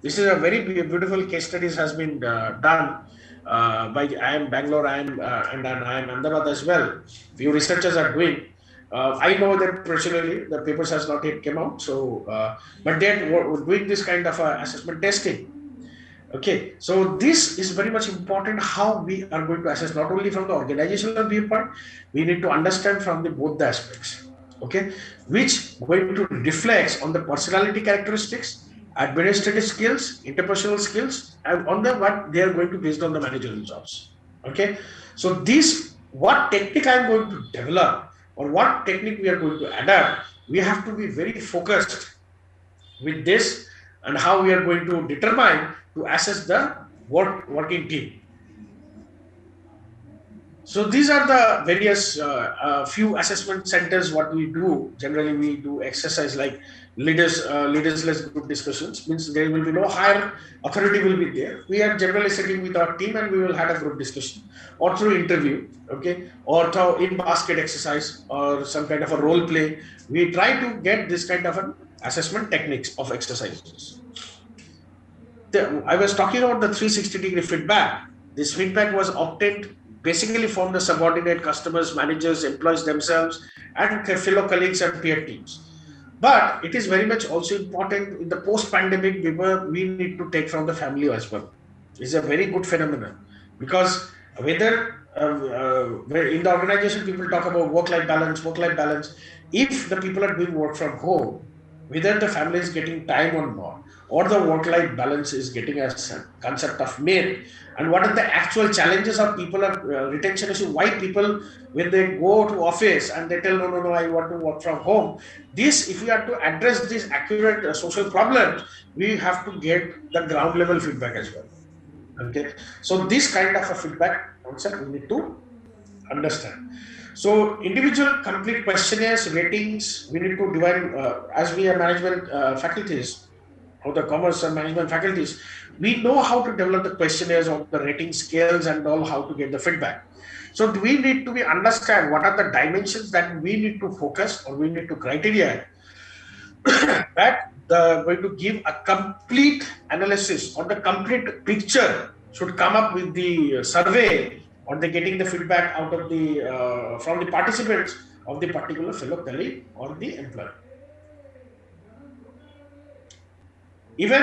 This is a very beautiful case studies has been done by IIM Bangalore, and IIM Ahmedabad as well. Few researchers are doing. I know that personally, the papers has not yet come out. So, but they are doing this kind of assessment testing. Okay, so this is very much important, how we are going to assess, not only from the organizational viewpoint, we need to understand from both the aspects. Okay, which going to reflect on the personality characteristics administrative skills, interpersonal skills, and on the what they are going to based on the managerial jobs. Okay, so this what technique I am going to develop or what technique we are going to adapt, we have to be very focused with this and how we are going to determine to assess the working team. So these are the various few assessment centers. What we do generally, we do exercise like leaders-less group discussions. Means there will be no higher authority will be there. We are generally sitting with our team and we will have a group discussion or through interview, okay, or through in basket exercise or some kind of a role play. We try to get this kind of an assessment techniques of exercises. I was talking about the 360-degree feedback. This feedback was obtained basically from the subordinate customers, managers, employees themselves, and their fellow colleagues and peer teams. But it is very much also important in the post-pandemic, we need to take from the family as well. It's a very good phenomenon because where in the organization people talk about work-life balance. If the people are doing work from home, whether the family is getting time or not, or the work-life balance is getting a concept of made, and what are the actual challenges of people are retention issue, why people when they go to office and they tell no I want to work from home. This, if we are to address these accurate social problems, we have to get the ground level feedback as well. Okay, so this kind of a feedback concept we need to understand. So individual complete questionnaires, ratings, we need to divide as we are management faculties or the commerce and management faculties, we know how to develop the questionnaires or the rating scales and all, how to get the feedback. So we need to be understand what are the dimensions that we need to focus or we need to criteria that going to give a complete analysis or the complete picture should come up with the survey or they getting the feedback out of the from the participants of the particular fellow colleague or the employer. Even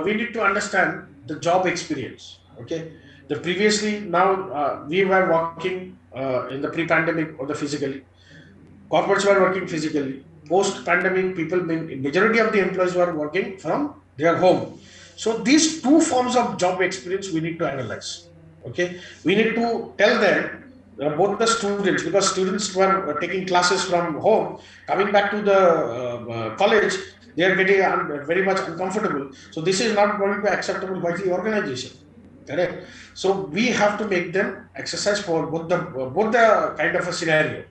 we need to understand the job experience. Okay, the previously now we were working in the pre-pandemic or the physically, corporates were working physically. Post-pandemic, majority of the employees were working from their home. So these two forms of job experience we need to analyze. Okay, we need to tell them both the students, because students were taking classes from home, coming back to the college, they are getting very much uncomfortable. So this is not going to be acceptable by the organization. Correct. So we have to make them exercise for both the kind of a scenario.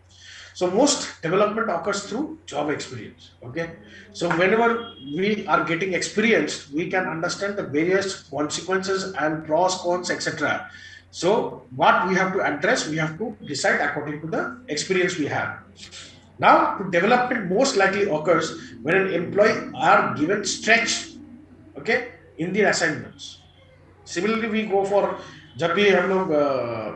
So most development occurs through job experience. Okay. So whenever we are getting experience, we can understand the various consequences and pros, cons, etc. So what we have to address, we have to decide according to the experience we have. Now, development most likely occurs when an employee are given stretch, okay, in the assignments. Similarly, we go for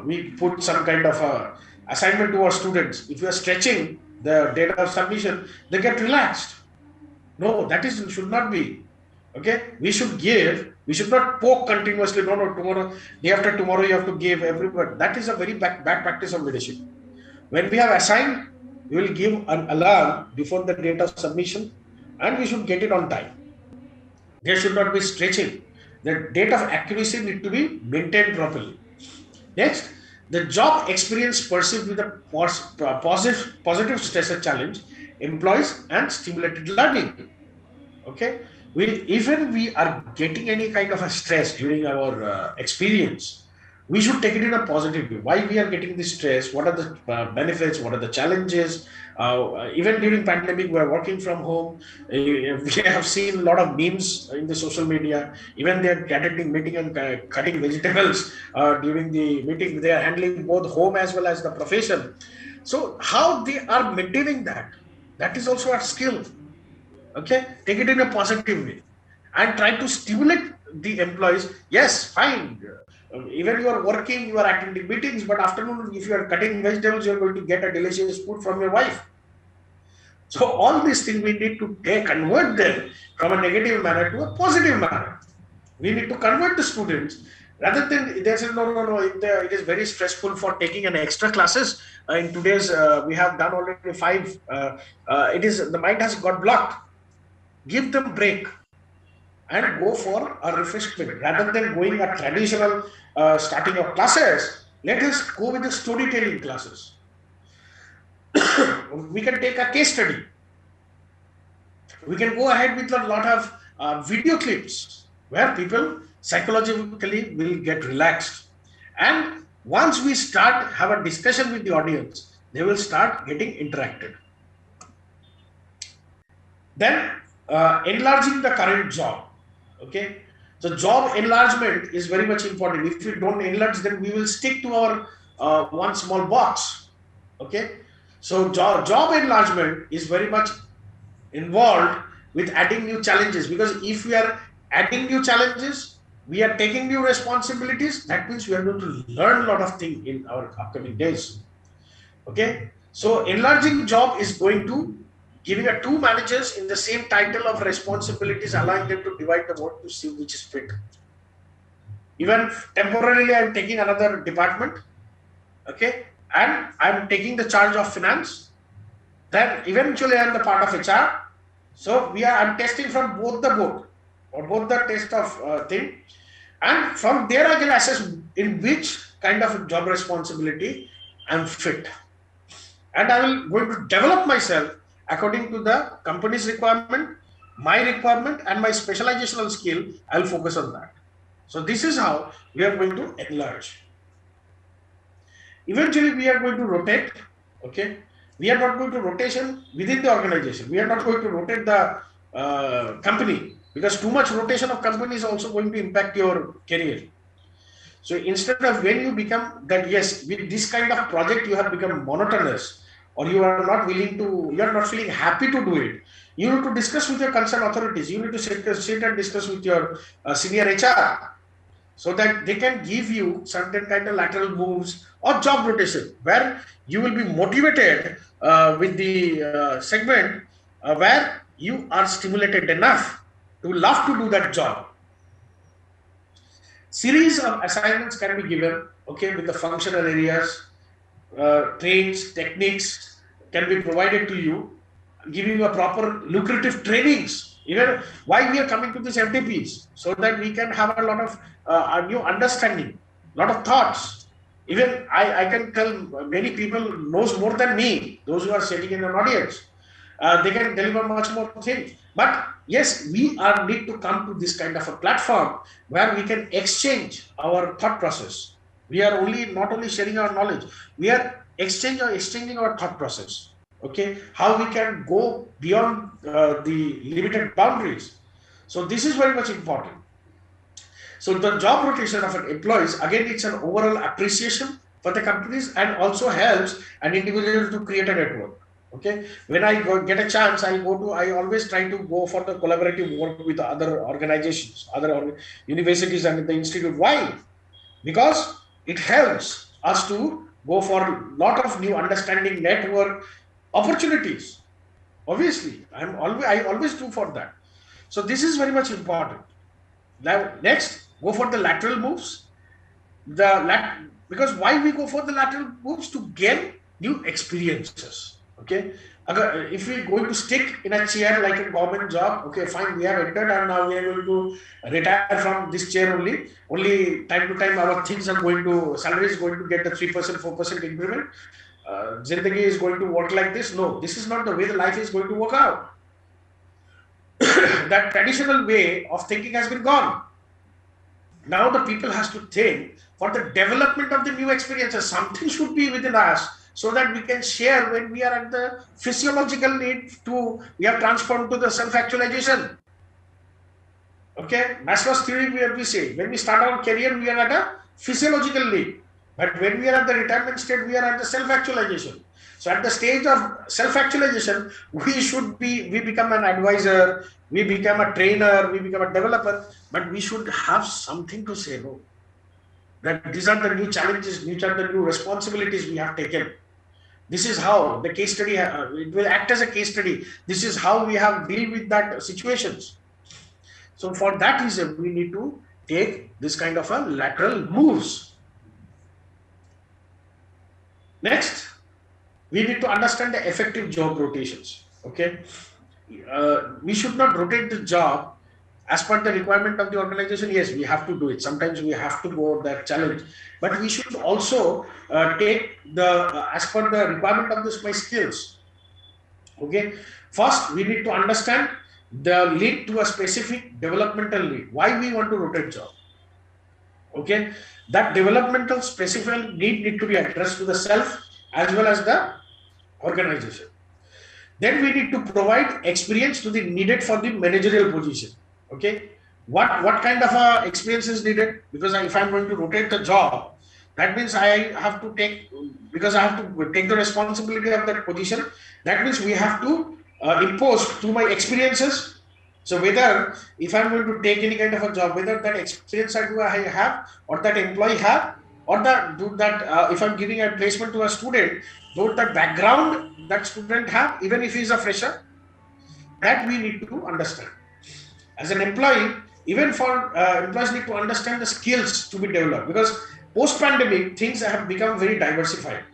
we put some kind of assignment to our students. If you are stretching the date of submission, they get relaxed. No, should not be. Okay, we should give. We should not poke continuously. No, tomorrow, day after tomorrow, you have to give everybody. That is a very bad practice of leadership. When we have assigned, we will give an alarm before the date of submission, and we should get it on time. There should not be stretching. The date of accuracy need to be maintained properly. Next, the job experience perceived with a positive stress and challenge, employees and stimulated learning. Okay, even we are getting any kind of a stress during our experience, we should take it in a positive way. Why we are getting this stress? What are the benefits? What are the challenges? Even during pandemic, we are working from home. We have seen a lot of memes in the social media. Even they are attending meeting and cutting vegetables during the meeting. They are handling both home as well as the profession. So how they are maintaining that? That is also a skill. Okay, take it in a positive way and try to stimulate the employees. Yes, fine. Even you are working, you are attending meetings, but afternoon, if you are cutting vegetables, you are going to get a delicious food from your wife. So all these things we need to convert them from a negative manner to a positive manner. We need to convert the students rather than they say no. It is very stressful for taking an extra classes. In today's we have done already 5. The mind has got blocked. Give them break. and go for a refreshment rather than going a traditional starting of classes. Let us go with the storytelling classes. We can take a case study. We can go ahead with a lot of video clips where people psychologically will get relaxed. And once we start have a discussion with the audience, they will start getting interacted. Then enlarging the current job. Okay, so job enlargement is very much important. If we don't enlarge, then we will stick to our one small box. Okay, so job enlargement is very much involved with adding new challenges, because if we are adding new challenges, we are taking new responsibilities. That means we are going to learn a lot of things in our upcoming days. Okay, so enlarging job is going to giving a two managers in the same title of responsibilities, allowing them to divide the work to see which is fit. Even temporarily, I am taking another department, okay, and I am taking the charge of finance. Then eventually, I am the part of HR. So I'm testing from both the board or both the test of thing, and from there I can assess in which kind of job responsibility I'm fit, and I will going to develop myself according to the company's requirement, my requirement, and my specializational skill. I will focus on that. So this is how we are going to enlarge. Eventually, we are going to rotate. Okay, we are not going to rotation within the organization. We are not going to rotate the company, because too much rotation of company is also going to impact your career. So instead of when you become that, yes, with this kind of project you have become monotonous, or you are not willing to, you are not feeling happy to do it, you need to discuss with your concerned authorities. You need to sit and discuss with your senior HR, so that they can give you certain kind of lateral moves or job rotation, where you will be motivated with the segment where you are stimulated enough to love to do that job. Series of assignments can be given, okay, with the functional areas, trains, techniques can be provided to you, giving you a proper lucrative trainings. Even why we are coming to these FDPs, so that we can have a lot of a new understanding, lot of thoughts. Even I can tell many people knows more than me, those who are sitting in an audience. They can deliver much more things. But yes, we are need to come to this kind of a platform where we can exchange our thought process. We are not only sharing our knowledge, we are exchanging our thought process. Okay, how we can go beyond the limited boundaries. So this is very much important. So the job rotation of an employees, again, it's an overall appreciation for the companies, and also helps an individual to create a network. Okay, when I get a chance, I always try to go for the collaborative work with other organizations, other universities and the institute. Why? Because it helps us to go for a lot of new understanding, network opportunities. Obviously, I always do for that. So this is very much important. Now, next, go for the lateral moves. Because why we go for the lateral moves? To gain new experiences. Okay, if we going to stick in a chair like a government job, okay, fine, we have entered and now we are going to retire from this chair only. Only time to time our things are going to, salary is going to get a 3%, 4% increment. Zindagi is going to work like this. No, this is not the way the life is going to work out. That traditional way of thinking has been gone. Now the people has to think for the development of the new experiences. Something should be within us, so that we can share when we are at the physiological need to, we have transformed to the self-actualization. Okay, Maslow's theory, we say, when we start our career, we are at a physiological need. But when we are at the retirement state, we are at the self-actualization. So at the stage of self-actualization, we become an advisor, we become a trainer, we become a developer, but we should have something to say, no. That these are the new challenges, these are the new responsibilities we have taken. This is how the case study, it will act as a case study. This is how we have deal with that situations. So for that reason, we need to take this kind of a lateral moves. Next, we need to understand the effective job rotations. Okay, we should not rotate the job as per the requirement of the organization, yes, we have to do it. Sometimes we have to go that challenge, but we should also take the as per the requirement of this my skills. Okay, first we need to understand the lead to a specific developmental need. Why we want to rotate job? Okay, that developmental specific need to be addressed to the self as well as the organization. Then we need to provide experience to the needed for the managerial position. Okay, what kind of experience is needed? Because if I'm going to rotate the job, that means I have to take, because I have to take the responsibility of that position. That means we have to impose through my experiences. So whether if I'm going to take any kind of a job, whether that experience I have or that employee have, or that do that if I'm giving a placement to a student, though the background that student have, even if he is a fresher, that we need to understand. As an employee, even for employees need to understand the skills to be developed, because post-pandemic things have become very diversified.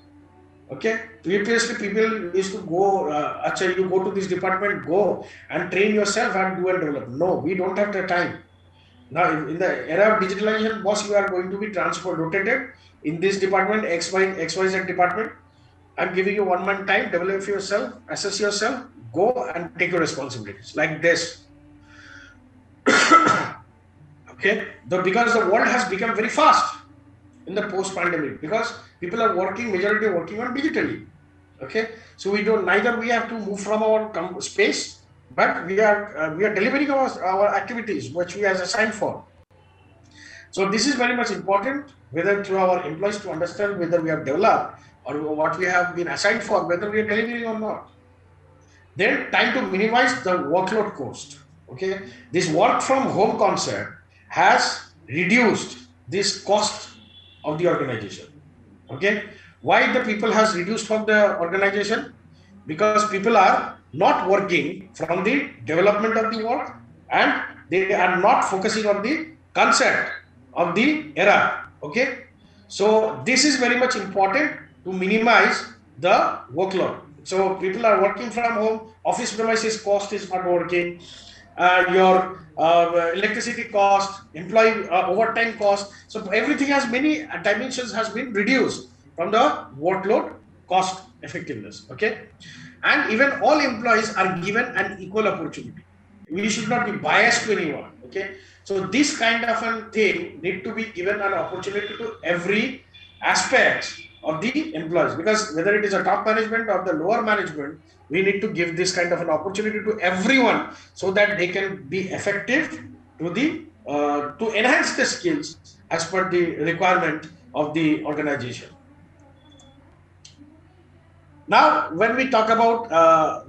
Okay, previously people used to go, actually you go to this department, go and train yourself and do and develop. No, we don't have the time. Now, in the era of digitalization, boss, you are going to be transferred, rotated in this department, XYZ department. I'm giving you 1 month time, develop yourself, assess yourself, go and take your responsibilities like this. Okay, because the world has become very fast in the post-pandemic, because people are working, majority working on digitally. Okay, so we don't, neither we have to move from our space, but we are delivering our activities which we are assigned for. So this is very much important, whether to our employees to understand whether we have developed or what we have been assigned for, whether we are delivering or not. Then time to minimize the workload cost. Okay, this work from home concept has reduced this cost of the organization. Okay, why the people has reduced from the organization? Because people are not working from the development of the work, and they are not focusing on the concept of the era. Okay, so this is very much important to minimize the workload. So people are working from home, office premises cost is not working, your electricity cost, employee overtime cost. So everything has many dimensions has been reduced from the workload cost effectiveness. Okay, and even all employees are given an equal opportunity. We should not be biased to anyone. Okay, so this kind of a thing need to be given an opportunity to every aspect of the employees, because whether it is a top management or the lower management, we need to give this kind of an opportunity to everyone so that they can be effective to the to enhance the skills as per the requirement of the organization. Now, when we talk about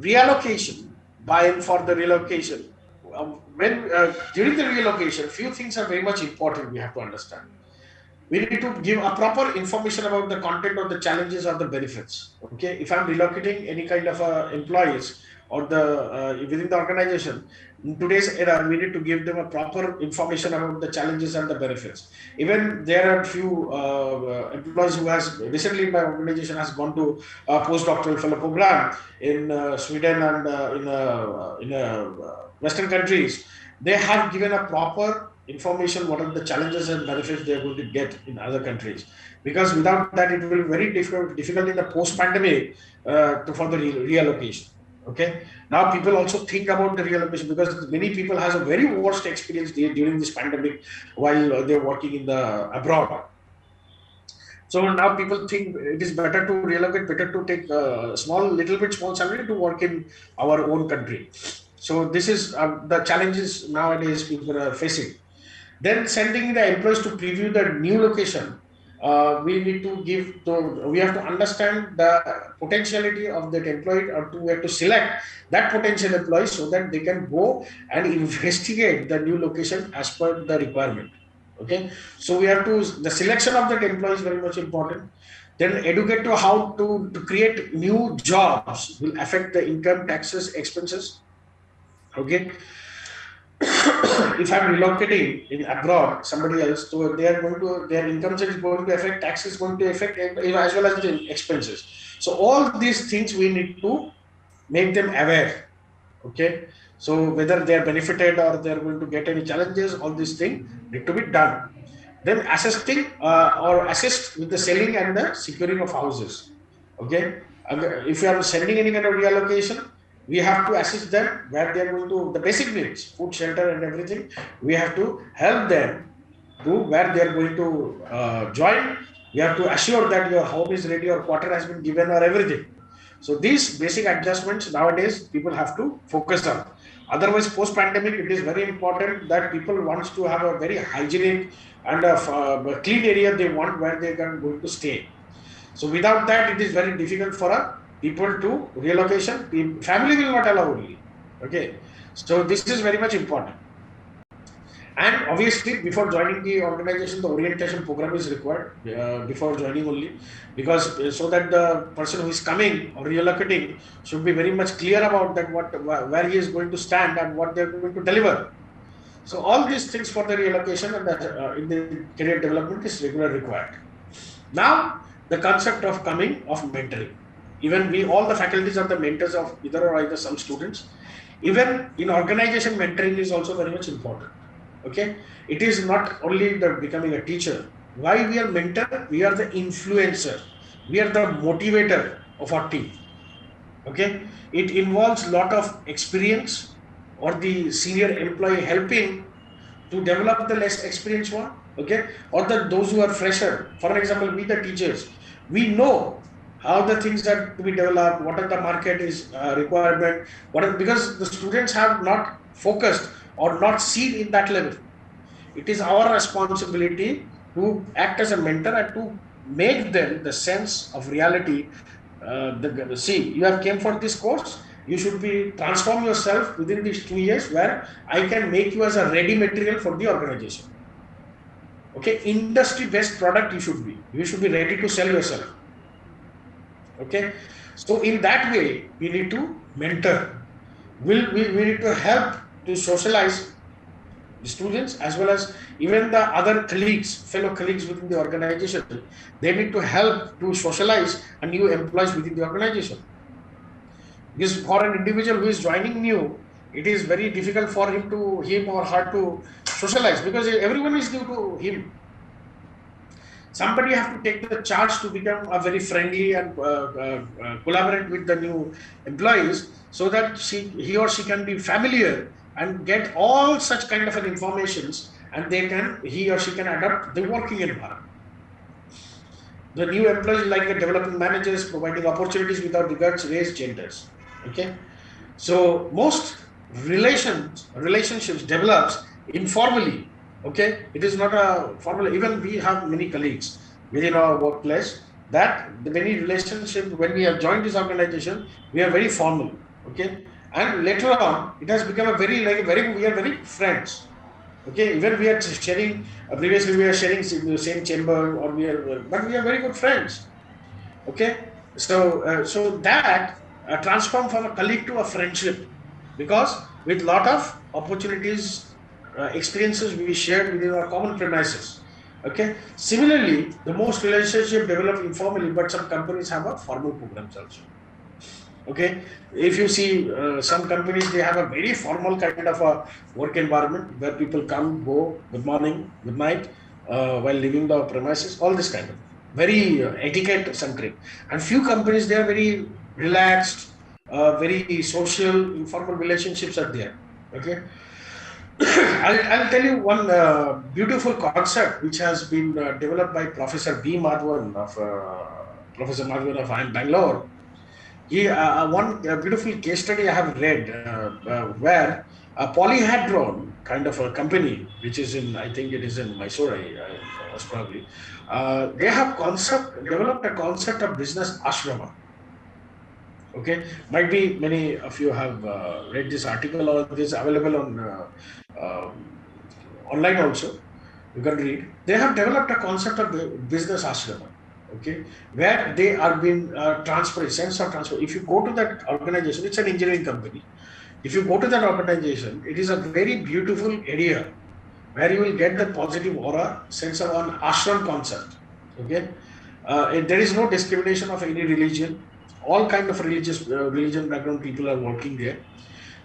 reallocation, buy-in for the relocation, during the relocation, few things are very much important. We have to understand. We need to give a proper information about the content or the challenges or the benefits. Okay, if I'm relocating any kind of employees or the within the organization, in today's era, we need to give them a proper information about the challenges and the benefits. Even there are few employees who has recently in my organization has gone to a postdoctoral fellow program in Sweden and in Western countries. They have given a proper information what are the challenges and benefits they are going to get in other countries, because without that it will be very difficult in the post-pandemic for the reallocation. Okay, now people also think about the reallocation, because many people has a very worst experience during this pandemic while they're working in the abroad. So now people think it is better to relocate, better to take a small salary to work in our own country. So this is the challenges nowadays people are facing. Then sending the employees to preview the new location. We need to we have to understand the potentiality of that employee, or we have to select that potential employee so that they can go and investigate the new location as per the requirement. Okay, so we have to, the selection of that employee is very much important. Then educate to how to create new jobs will affect the income, taxes, expenses. Okay, if I'm relocating in abroad, somebody else, so they are going to, their income is going to affect, tax is going to affect, as well as the expenses. So all these things we need to make them aware. Okay, So whether they are benefited or they are going to get any challenges, all these things need to be done. Then assisting or assist with the selling and the securing of houses. Okay, if you are sending any kind of reallocation, we have to assist them where they are going to the basic needs, food, shelter, and everything. We have to help them to where they are going to join. We have to assure that your home is ready or quarter has been given or everything. So these basic adjustments nowadays people have to focus on. Otherwise, post-pandemic, it is very important that people wants to have a very hygienic and a clean area they want where they are going to stay. So without that, it is very difficult for a people to relocation. Family will not allow only. Okay, so this is very much important. And obviously, before joining the organization, the orientation program is required before joining only, because so that the person who is coming or relocating should be very much clear about that where he is going to stand and what they are going to deliver. So all these things for the relocation and in the career development is regularly required. Now, the concept of coming of mentoring. Even we, all the faculties are the mentors of either or either some students. Even in organization, mentoring is also very much important. Okay, it is not only the becoming a teacher. Why we are mentor? We are the influencer. We are the motivator of our team. Okay, it involves lot of experience or the senior employee helping to develop the less experienced one. Okay, or those who are fresher. For example, we the teachers, we know how the things are to be developed, what are the market is requirement, because the students have not focused or not seen in that level. It is our responsibility to act as a mentor and to make them the sense of reality. See, you have came for this course, you should be transform yourself within these 2 years where I can make you as a ready material for the organization. Okay, industry best product you should be ready to sell yourself. Okay, so in that way we need to mentor. We need to help to socialize the students as well as even the other colleagues, fellow colleagues within the organization. They need to help to socialize a new employees within the organization. Because for an individual who is joining new, it is very difficult for him or her to socialize because everyone is new to him. Somebody have to take the charge to become a very friendly and collaborate with the new employees so that he or she can be familiar and get all such kind of an informations, and he or she can adapt the working environment. The new employees like a development managers providing opportunities without regards race, genders. Okay, so most relationships develops informally. Okay, it is not a formula. Even we have many colleagues within our workplace that the many relationships when we have joined this organization, we are very formal. Okay, and later on it has become we are very friends. Okay, even we are sharing previously we are sharing in the same chamber or but we are very good friends. Okay, so that transform from a colleague to a friendship because with lot of opportunities, experiences we shared within our common premises. Okay, similarly, the most relationship develop informally, but some companies have a formal programs also. Okay, if you see some companies, they have a very formal kind of a work environment where people come, go, good morning, good night, while leaving the premises, all this kind of very etiquette centric. And few companies, they are very relaxed, very social, informal relationships are there. Okay, I'll tell you one beautiful concept which has been developed by Professor B. Madhavan of Professor Madhavan of IIM Bangalore. One beautiful case study I have read where a polyhedron kind of a company, which is I think it is in Mysore, most probably, they have developed a concept of business ashrama. Okay, might be many of you have read this article or this available on online also. You can read. They have developed a concept of business ashrama. Okay, where they are being transfer, sense of transfer. If you go to that organization, it's an engineering company. If you go to that organization, it is a very beautiful area where you will get the positive aura, sense of an ashram concept. Okay, there is no discrimination of any religion. All kind of religion background people are working there.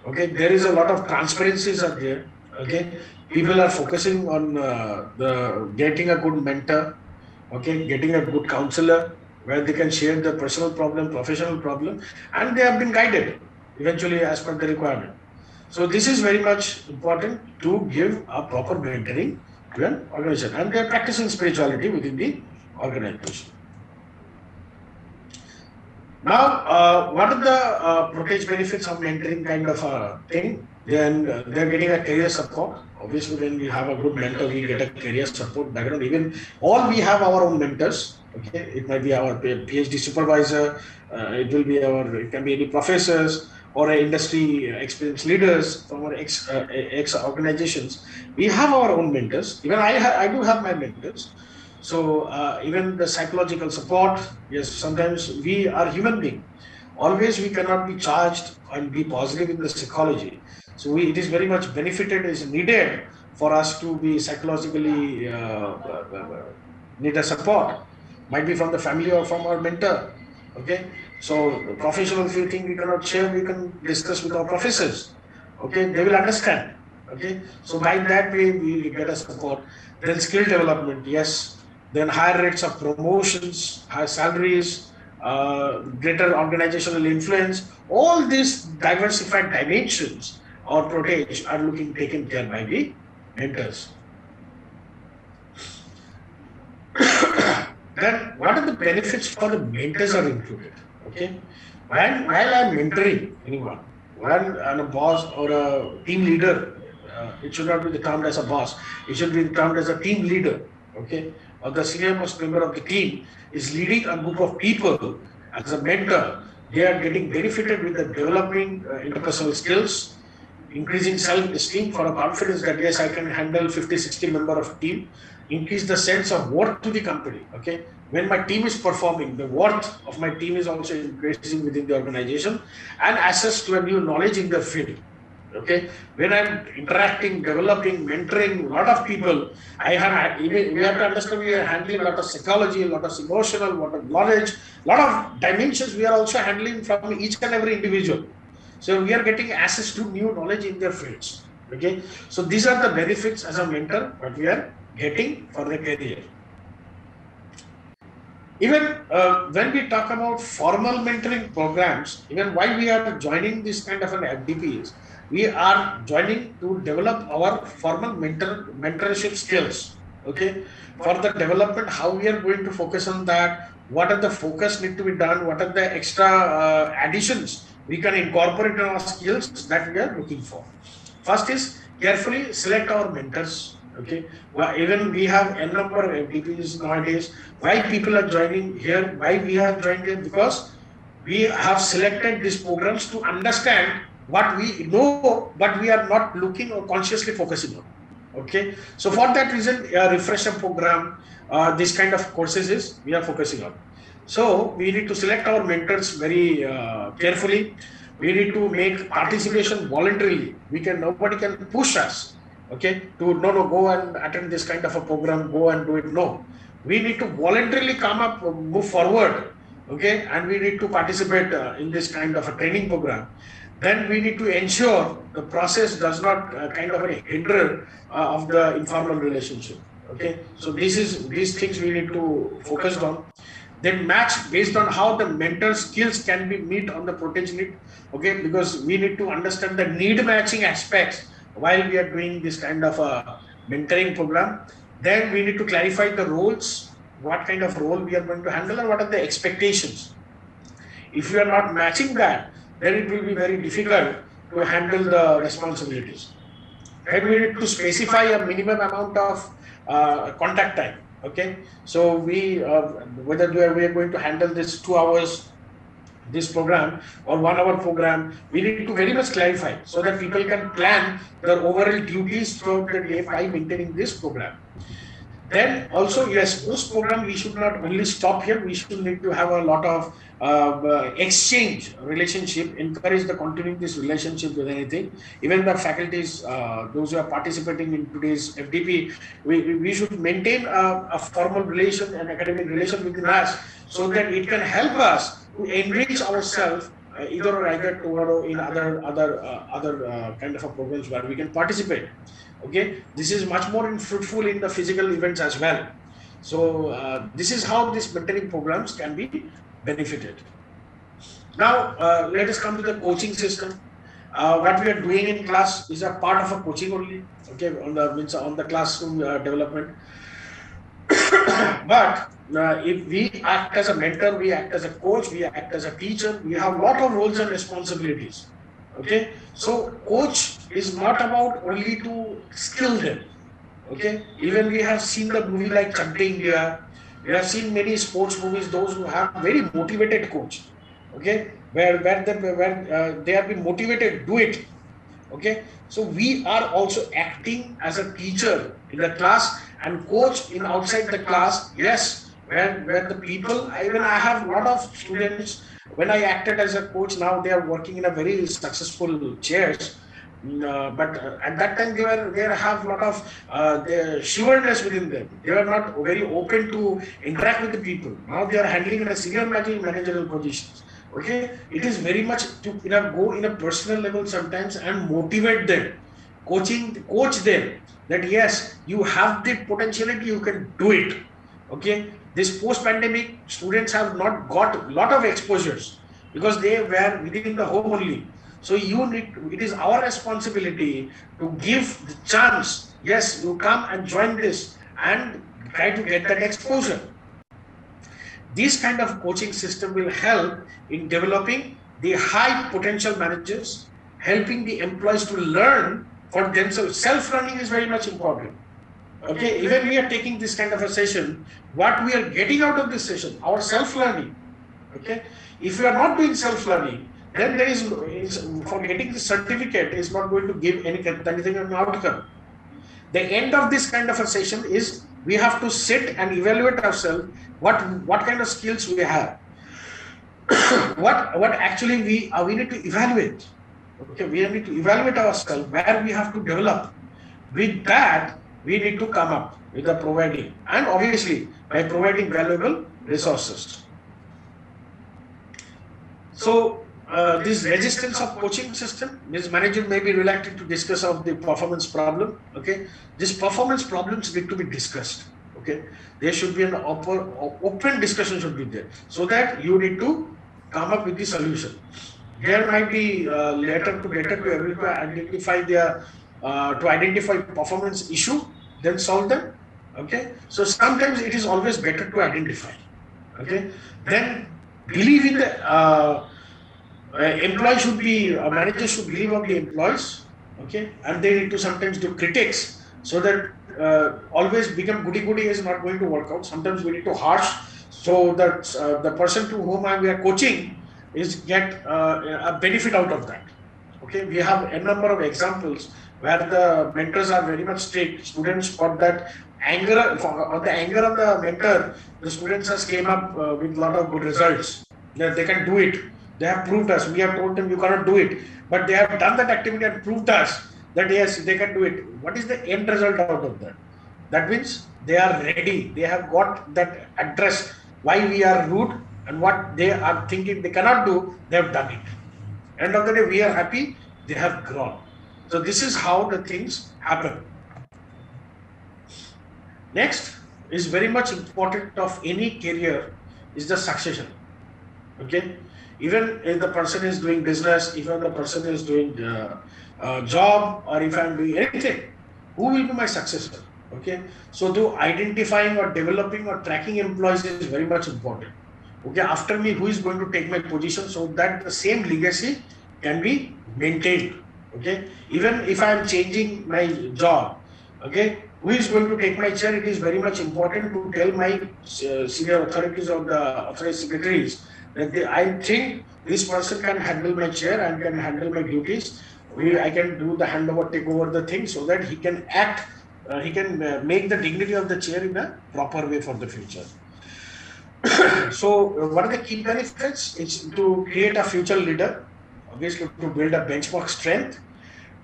Okay, there is a lot of transparencies are there. Okay, people are focusing on the getting a good mentor. Okay, getting a good counselor where they can share their personal problem, professional problem, and they have been guided eventually as per the requirement. So this is very much important to give a proper mentoring to an organization, and they are practicing spirituality within the organization. Now, what are the protege benefits of mentoring kind of a thing? Then they're getting a career support. Obviously, when we have a good mentor, we get a career support background. Even all we have our own mentors. Okay, it might be our PhD supervisor. It will be it can be any professors or industry experienced leaders from our ex organizations. We have our own mentors. Even I do have my mentors. So even the psychological support, yes, sometimes we are human being. Always we cannot be charged and be positive in the psychology. So it is very much benefited, is needed for us to be psychologically need a support. Might be from the family or from our mentor. Okay. So the professional few things we cannot share, we can discuss with our professors. Okay, they will understand. Okay. So by that way we get a support. Then skill development, yes, then higher rates of promotions, higher salaries, greater organizational influence. All these diversified dimensions or protege are looking taken care by the mentors. Then what are the benefits for the mentors are included? Okay, while I'm mentoring anyone, when a boss or a team leader, it should not be termed as a boss. It should be termed as a team leader. Okay, or the senior most member of the team is leading a group of people as a mentor. They are getting benefited with the developing interpersonal skills, increasing self-esteem for a confidence that yes, I can handle 50, 60 member of a team, increase the sense of worth to the company. Okay, when my team is performing, the worth of my team is also increasing within the organization, and access to a new knowledge in the field. Okay, when I'm interacting, developing, mentoring a lot of people, we have to understand we are handling a lot of psychology, a lot of emotional, a lot of knowledge, a lot of dimensions we are also handling from each and every individual. So we are getting access to new knowledge in their fields. Okay, so these are the benefits as a mentor what we are getting for the career. Even when we talk about formal mentoring programs, even why we are joining this kind of an FDPs, we are joining to develop our formal mentorship skills. Okay, for the development, how we are going to focus on that, what are the focus need to be done, what are the extra additions we can incorporate in our skills that we are looking for. First is carefully select our mentors. Okay, well, even we have a number of FDPs nowadays. Why people are joining here? Why we have joined here? Because we have selected these programs to understand what we know, but we are not looking or consciously focusing on. Okay, so for that reason, a refresher program, this kind of courses is we are focusing on. So we need to select our mentors very carefully. We need to make participation voluntarily. Nobody can push us. Okay, to go and attend this kind of a program, go and do it. No, we need to voluntarily come up, move forward. Okay, and we need to participate in this kind of a training program. Then we need to ensure the process does not kind of hinder of the informal relationship. Okay, so these things we need to focus on. Then match based on how the mentor skills can be meet on the protege need. Okay, because we need to understand the need matching aspects while we are doing this kind of a mentoring program. Then we need to clarify the roles, what kind of role we are going to handle and what are the expectations. If you are not matching that, then it will be very difficult to handle the responsibilities. Then we need to specify a minimum amount of contact time. Okay, so whether we are going to handle this 2 hours this program or 1 hour program, we need to very much clarify so that people can plan their overall duties throughout the day by maintaining this program. Then also, yes, post program, we should not only stop here. We should need to have a lot of exchange relationship, encourage the continuing this relationship with anything. Even the faculties, those who are participating in today's FDP, we should maintain a formal relation, an academic relation within us, so that it can help us to enrich ourselves either or either tomorrow in other kind of a programs where we can participate. Okay, this is much more fruitful in the physical events as well. So this is how these mentoring programs can be benefited. Now let us come to the coaching system. What we are doing in class is a part of a coaching only. Okay, on the classroom development. But if we act as a mentor, we act as a coach, we act as a teacher, we have a lot of roles and responsibilities. Okay, so coach is not about only to skill them. Okay, even we have seen the movie like Chante India. We have seen many sports movies, those who have very motivated coach. Okay, where they have been motivated, do it. Okay, so we are also acting as a teacher in the class and coach in outside the class. Yes, where the people, even I have a lot of students, when I acted as a coach, now they are working in a very successful chairs. But at that time they have a lot of shiverness within them. They are not very open to interact with the people. Now they are handling in a senior managerial positions. Okay, it is very much to go in a personal level sometimes and motivate them, coach them that yes, you have the potentiality, you can do it. Okay, this post-pandemic students have not got a lot of exposures because they were within the home only. So it is our responsibility to give the chance. Yes, you come and join this and try to get that exposure. This kind of coaching system will help in developing the high potential managers, helping the employees to learn for themselves. Self-learning is very much important. Okay, even we are taking this kind of a session, what we are getting out of this session, our self-learning. Okay, if we are not doing self-learning, then there is for getting the certificate is not going to give anything an outcome. The end of this kind of a session is we have to sit and evaluate ourselves what kind of skills we have. what actually we need to evaluate. Okay, we need to evaluate ourselves where we have to develop. With that, we need to come up with the providing, and obviously by providing valuable resources. So this resistance of coaching system, this manager may be reluctant to discuss of the performance problem. Okay, these performance problems need to be discussed. Okay, there should be an open discussion should be there, so that you need to come up with the solution. There might be letter to everyone to identify their to identify performance issue, then solve them. Okay, so sometimes it is always better to identify. Okay, then believe in the employee should be manager should believe on the employees. Okay, and they need to sometimes do critics, so that always become goody is not going to work out. Sometimes we need to harsh, so that the person to whom we are coaching is get a benefit out of that. Okay, we have a number of examples where the mentors are very much strict. Students got that anger on the anger of the mentor. The students has came up with a lot of good results. They can do it. They have proved us. We have told them you cannot do it, but they have done that activity and proved us that yes, they can do it. What is the end result out of that? That means they are ready. They have got that address why we are rude and what they are thinking they cannot do. They have done it. End of the day, we are happy. They have grown. So this is how the things happen. Next is very much important of any career is the succession. Okay, even if the person is doing business, even the person is doing job, or if I'm doing anything, who will be my successor? Okay, so to identifying or developing or tracking employees is very much important. Okay, after me, who is going to take my position so that the same legacy can be maintained. Okay, even if I am changing my job, okay, who is going to take my chair? It is very much important to tell my senior authorities or the authorized secretaries that I think this person can handle my chair and can handle my duties. I can do the handover, take over the thing, so that he can act, he can make the dignity of the chair in a proper way for the future. So what are the key benefits? It's to create a future leader, obviously to build a benchmark strength,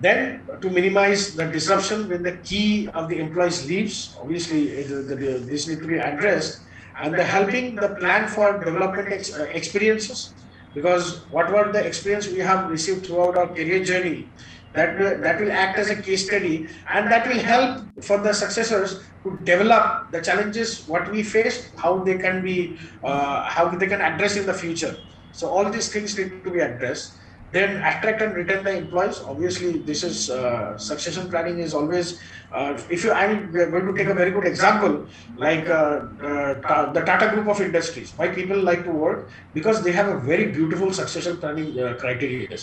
then to minimize the disruption when the key of the employees leaves. Obviously this needs to be addressed, and the helping the plan for development experiences, because whatever the experience we have received throughout our career journey, that will act as a case study, and that will help for the successors to develop the challenges what we faced, how they can be, how they can address in the future. So all these things need to be addressed. Then attract and retain the employees. Obviously, this is succession planning is always. If you, I'm going to take a very good example, like the Tata Group of Industries. Why people like to work? Because they have a very beautiful succession planning criteria.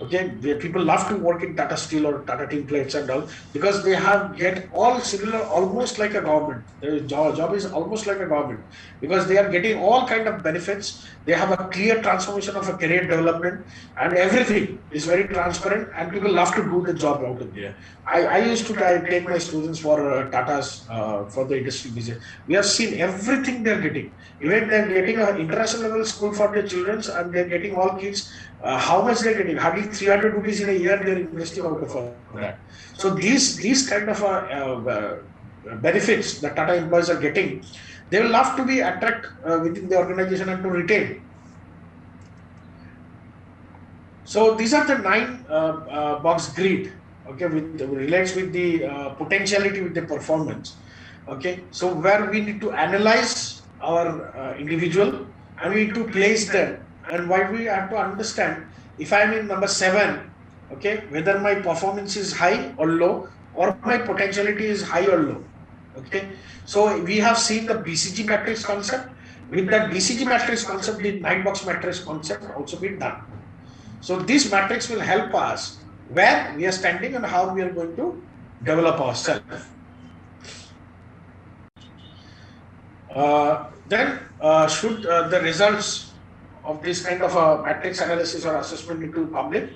Okay, people love to work in Tata Steel or Tata Tin Plates and all, because they have get all similar, almost like a government. Their job is almost like a government, because they are getting all kind of benefits. They have a clear transformation of a career development, and everything is very transparent, and people love to do the job out of there. I used to take my students for Tata's for the industry visit. We have seen everything they're getting. Even they're getting an international level school for their children, and they're getting all kids. How much they're getting? Hardly 300 rupees in a year they're investing out for that. So these kind of benefits that Tata employees are getting, they will love to be attract within the organization and to retain. So these are the 9 box grid. Okay, relates with the potentiality with the performance. Okay, so where we need to analyze our individual, and we need to place them, and why we have to understand if I am in number 7, okay, whether my performance is high or low, or my potentiality is high or low. Okay, so we have seen the BCG matrix concept. With that BCG matrix concept, the 9 box matrix concept also been done. So this matrix will help us where we are standing and how we are going to develop ourselves. Then should the results of this kind of a matrix analysis or assessment need to be public?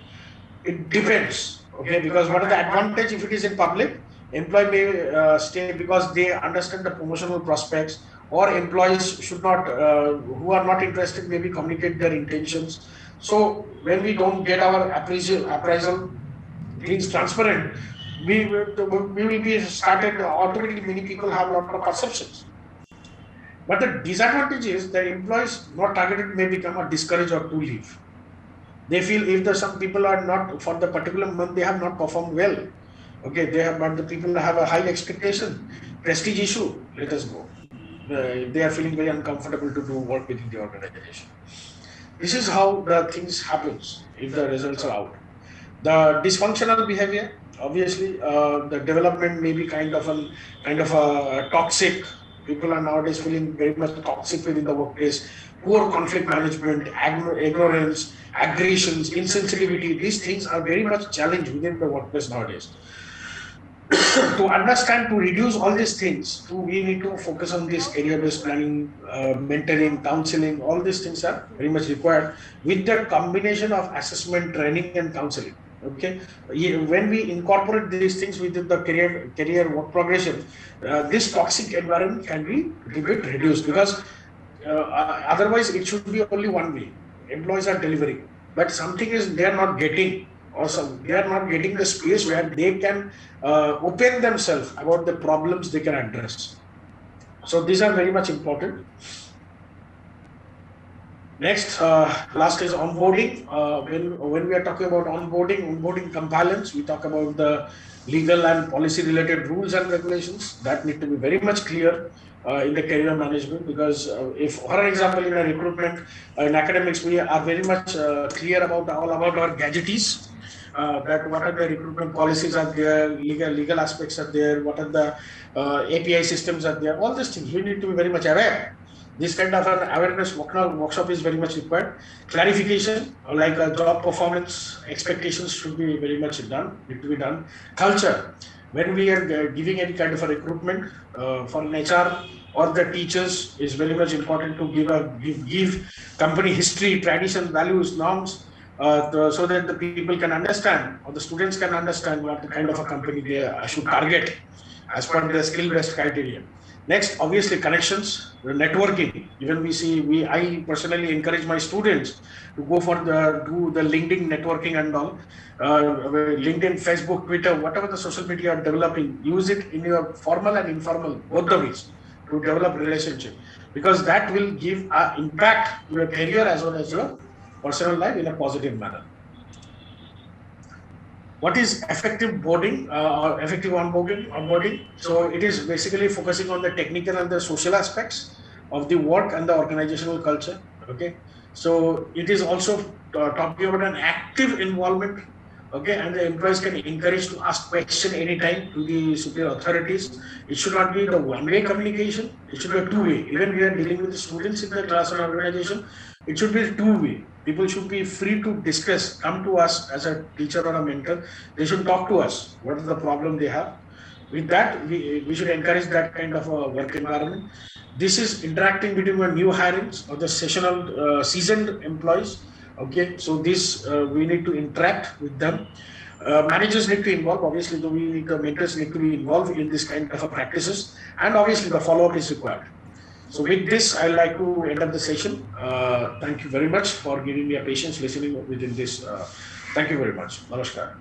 It depends. Okay, because what are the advantage if it is in public? Employee may stay because they understand the promotional prospects, or employees should not, who are not interested, maybe communicate their intentions. So when we don't get our appraisal things transparent, we will be started automatically. Many people have a lot of perceptions. But the disadvantage is that employees not targeted may become a discourage or to leave. They feel if some people are not for the particular month, they have not performed well. Okay, but the people have a high expectation, prestige issue. Let us go. They are feeling very uncomfortable to do work within the organization. This is how the things happens if the results are out. The dysfunctional behavior, obviously, the development may be kind of a toxic. People are nowadays feeling very much toxic within the workplace. Poor conflict management, ignorance, aggressions, insensitivity. These things are very much challenged within the workplace nowadays. To understand, to reduce all these things, we need to focus on this career-based planning, mentoring, counseling. All these things are very much required with the combination of assessment, training, and counseling. Okay, when we incorporate these things within the career work progression, this toxic environment can be a bit reduced, because otherwise it should be only one way. Employees are delivering, but something is they are not getting. Awesome. They are not getting the space where they can open themselves about the problems they can address. So these are very much important. Next, last is onboarding. When we are talking about onboarding compliance, we talk about the legal and policy related rules and regulations that need to be very much clear in the career management, because if, for example, in a recruitment, in academics, we are very much clear about our gadgetees. That what are the recruitment policies are there, legal aspects are there, what are the API systems are there, all these things we need to be very much aware. This kind of an awareness workshop is very much required. Clarification, like job performance expectations should be very much need to be done. Culture, when we are giving any kind of a recruitment for an HR or the teachers, is very much important to give company history, tradition, values, norms, so that the people can understand, or the students can understand what the kind of a company they should target as per the skill-based criteria. Next, obviously, connections, the networking. Even I personally encourage my students to go for do the LinkedIn networking and all. LinkedIn, Facebook, Twitter, whatever the social media are developing, use it in your formal and informal, both the ways, to develop relationship, because that will give an impact to your career as well as your personal life in a positive manner. What is effective boarding or effective onboarding? So it is basically focusing on the technical and the social aspects of the work and the organizational culture. Okay, so it is also talking about an active involvement. Okay, and the employees can encourage to ask question anytime to the superior authorities. It should not be the one-way communication. It should be a two-way. Even we are dealing with the students in the class and organization, it should be two-way. People should be free to discuss, come to us as a teacher or a mentor. They should talk to us. What is the problem they have? With that, we should encourage that kind of a work environment. This is interacting between the new hirings or the seasoned employees. Okay, so this we need to interact with them. Managers need to involve. Obviously, the mentors need to be involved in this kind of practices, and obviously the follow-up is required. So with this, I'd like to end up the session. Thank you very much for giving me a patience listening within this. Thank you very much. Namaskar.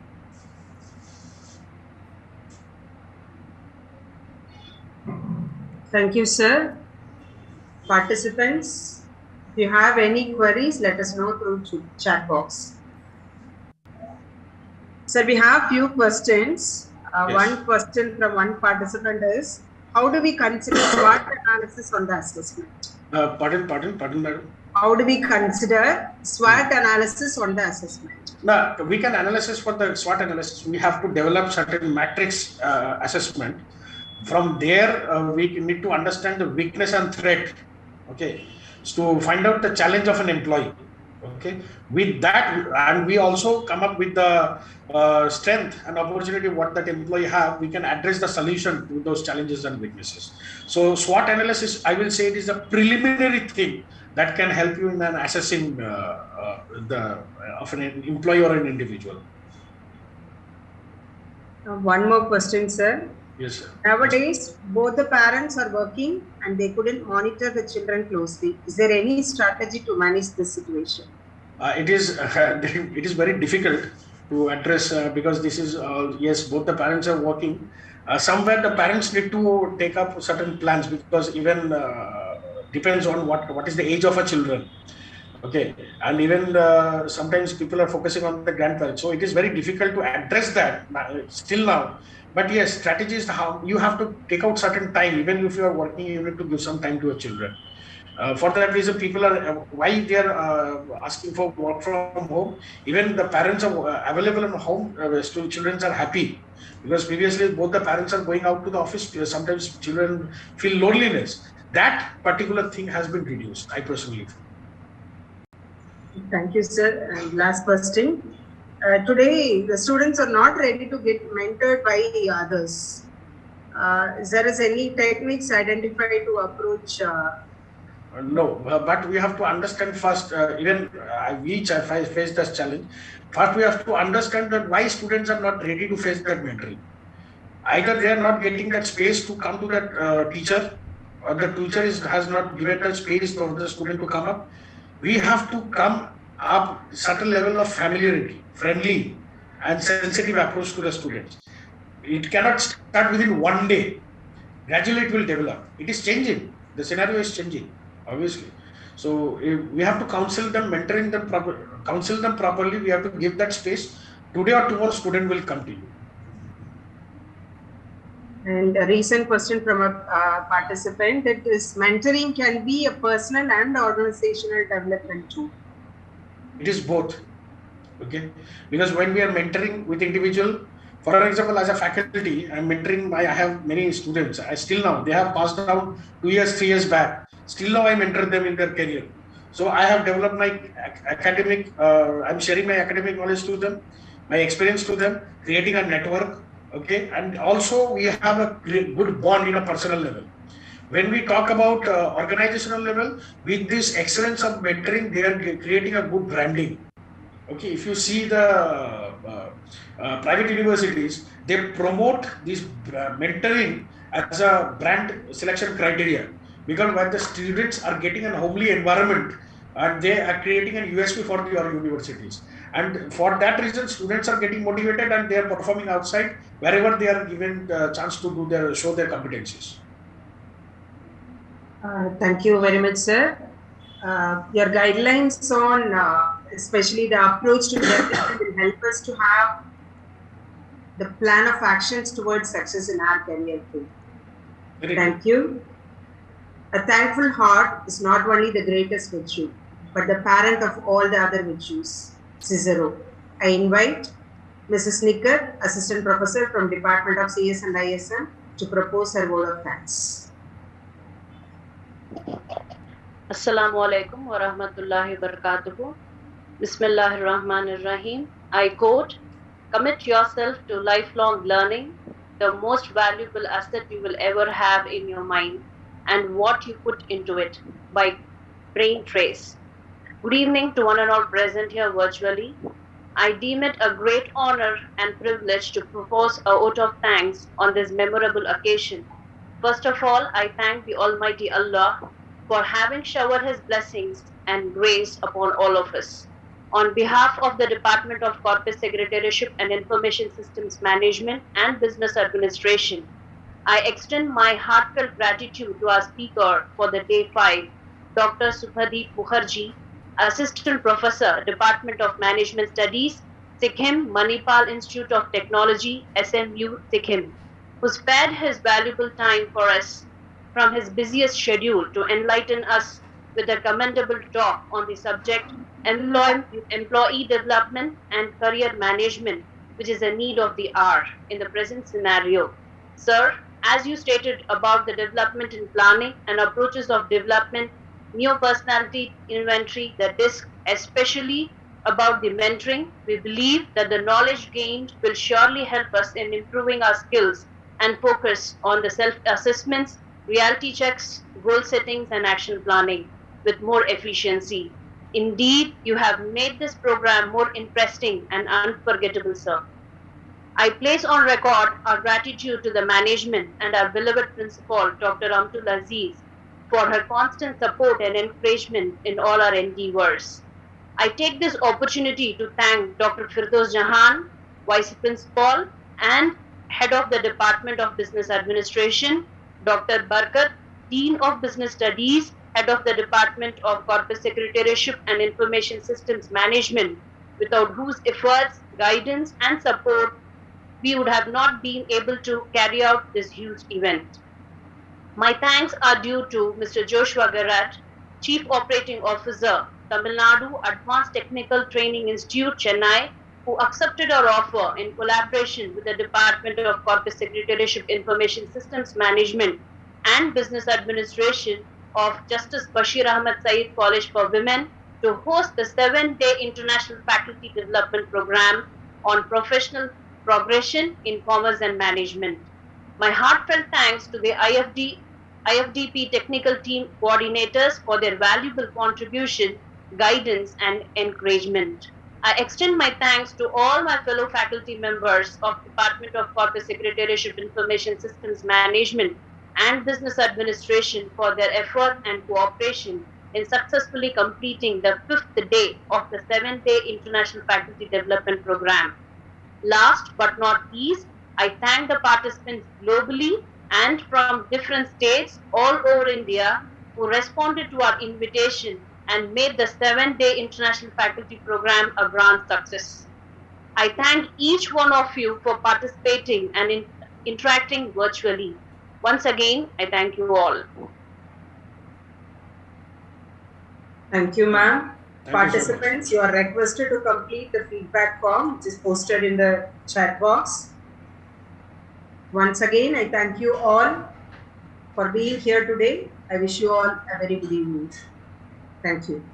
Thank you, sir. Participants, if you have any queries, let us know through chat box. Sir, we have few questions. Yes. One question from one participant is, how do we consider SWOT analysis on the assessment? Pardon, madam. How do we consider SWOT analysis on the assessment? Now, we can analysis for the SWOT analysis. We have to develop certain matrix assessment. From there, we need to understand the weakness and threat. Okay, so to find out the challenge of an employee. Okay, with that, and we also come up with the strength and opportunity what that employee have. We can address the solution to those challenges and weaknesses. So SWOT analysis, I will say, it is a preliminary thing that can help you in an assessing of an employee or an individual. One more question, sir. Yes, sir. Nowadays, both the parents are working and they couldn't monitor the children closely. Is there any strategy to manage this situation? It is very difficult to address because this is yes, both the parents are working. Somewhere the parents need to take up certain plans because even depends on what is the age of a children. Okay, and even sometimes people are focusing on the grandparents, so it is very difficult to address that still now. But yes, strategy is how you have to take out certain time. Even if you are working, you need to give some time to your children. For that reason, people are why they are asking for work from home. Even the parents are available in home. Children are happy because previously both the parents are going out to the office. Sometimes children feel loneliness. That particular thing has been reduced. I personally feel. Thank you, sir. And last question. Today, the students are not ready to get mentored by others. Is there any techniques identified to approach? No, but we have to understand first, even which I face this challenge. First, we have to understand that why students are not ready to face that mentoring. Either they are not getting that space to come to that teacher, or the teacher has not given that space for the student to come up. We have to come up certain level of familiarity, friendly and sensitive approach to the students. It cannot start within one day. Gradually it will develop. It is changing. The scenario is changing, obviously. So we have to counsel them, mentoring them counsel them properly. We have to give that space. Today or tomorrow, student will come to you. And a recent question from a participant, that is, mentoring can be a personal and organizational development too. It is both. Okay, because when we are mentoring with individual, for example, as a faculty, I'm mentoring. I have many students. I still now they have passed down 2 years, 3 years back. Still now I mentor them in their career. So I have developed my academic. I'm sharing my academic knowledge to them, my experience to them, creating a network. Okay, and also we have a good bond in a personal level. When we talk about organizational level, with this excellence of mentoring, they are creating a good branding. Okay, if you see the private universities, they promote this mentoring as a brand selection criteria because when the students are getting a homely environment and they are creating an USP for your universities. And for that reason, students are getting motivated and they are performing outside wherever they are given the chance to show their competencies. Thank you very much, sir. Your guidelines on especially the approach to development will help us to have the plan of actions towards success in our career too. Thank you. A thankful heart is not only the greatest virtue, but the parent of all the other virtues. Cicero. I invite Mrs. Nicker, Assistant Professor from Department of CS and ISM, to propose her word of thanks. Assalamu alaikum wa rahmatullahi wa barakatuhu. Bismillahir Rahmanir Rahim. I quote, "Commit yourself to lifelong learning, the most valuable asset you will ever have in your mind, and what you put into it," by Brain Trace. Good evening to one and all present here virtually. I deem it a great honor and privilege to propose a vote of thanks on this memorable occasion. First of all, I thank the Almighty Allah for having showered His blessings and grace upon all of us. On behalf of the Department of Corporate Secretaryship and Information Systems Management and Business Administration, I extend my heartfelt gratitude to our speaker for the Day-5, Dr. Subhadeep Mukherjee, Assistant Professor, Department of Management Studies, Sikkim, Manipal Institute of Technology, SMU, Sikkim, who spared his valuable time for us from his busiest schedule to enlighten us with a commendable talk on the subject employee development and career management, which is a need of the hour in the present scenario. Sir, as you stated about the development in planning and approaches of development, new personality inventory, the DISC, especially about the mentoring, we believe that the knowledge gained will surely help us in improving our skills and focus on the self-assessments, reality checks, goal settings, and action planning with more efficiency. Indeed, you have made this program more interesting and unforgettable, sir. I place on record our gratitude to the management and our beloved principal, Dr. Amtul Aziz, for her constant support and encouragement in all our endeavors. I take this opportunity to thank Dr. Firdaus Jahan, Vice Principal and Head of the Department of Business Administration, Dr. Barkat, Dean of Business Studies, Head of the Department of Corporate Secretaryship and Information Systems Management, without whose efforts, guidance, and support we would have not been able to carry out this huge event. My thanks are due to Mr. Joshua Garrett, Chief Operating Officer, Tamil Nadu Advanced Technical Training Institute, Chennai, who accepted our offer in collaboration with the Department of Corporate Secretaryship Information Systems Management and Business Administration of Justice Bashir Ahmed Saeed College for Women to host the 7-day International Faculty Development Program on Professional Progression in Commerce and Management. My heartfelt thanks to the IFDP technical team coordinators for their valuable contribution, guidance, and encouragement. I extend my thanks to all my fellow faculty members of Department of Corporate Secretaryship Information Systems Management and Business Administration for their effort and cooperation in successfully completing the 5th day of the 7-day International Faculty Development Program. Last but not least, I thank the participants globally and from different states all over India who responded to our invitation and made the 7-day International Faculty Program a grand success. I thank each one of you for participating and interacting virtually. Once again, I thank you all. Thank you, ma'am. Participants, you are requested to complete the feedback form, which is posted in the chat box. Once again, I thank you all for being here today. I wish you all a very good evening. Thank you.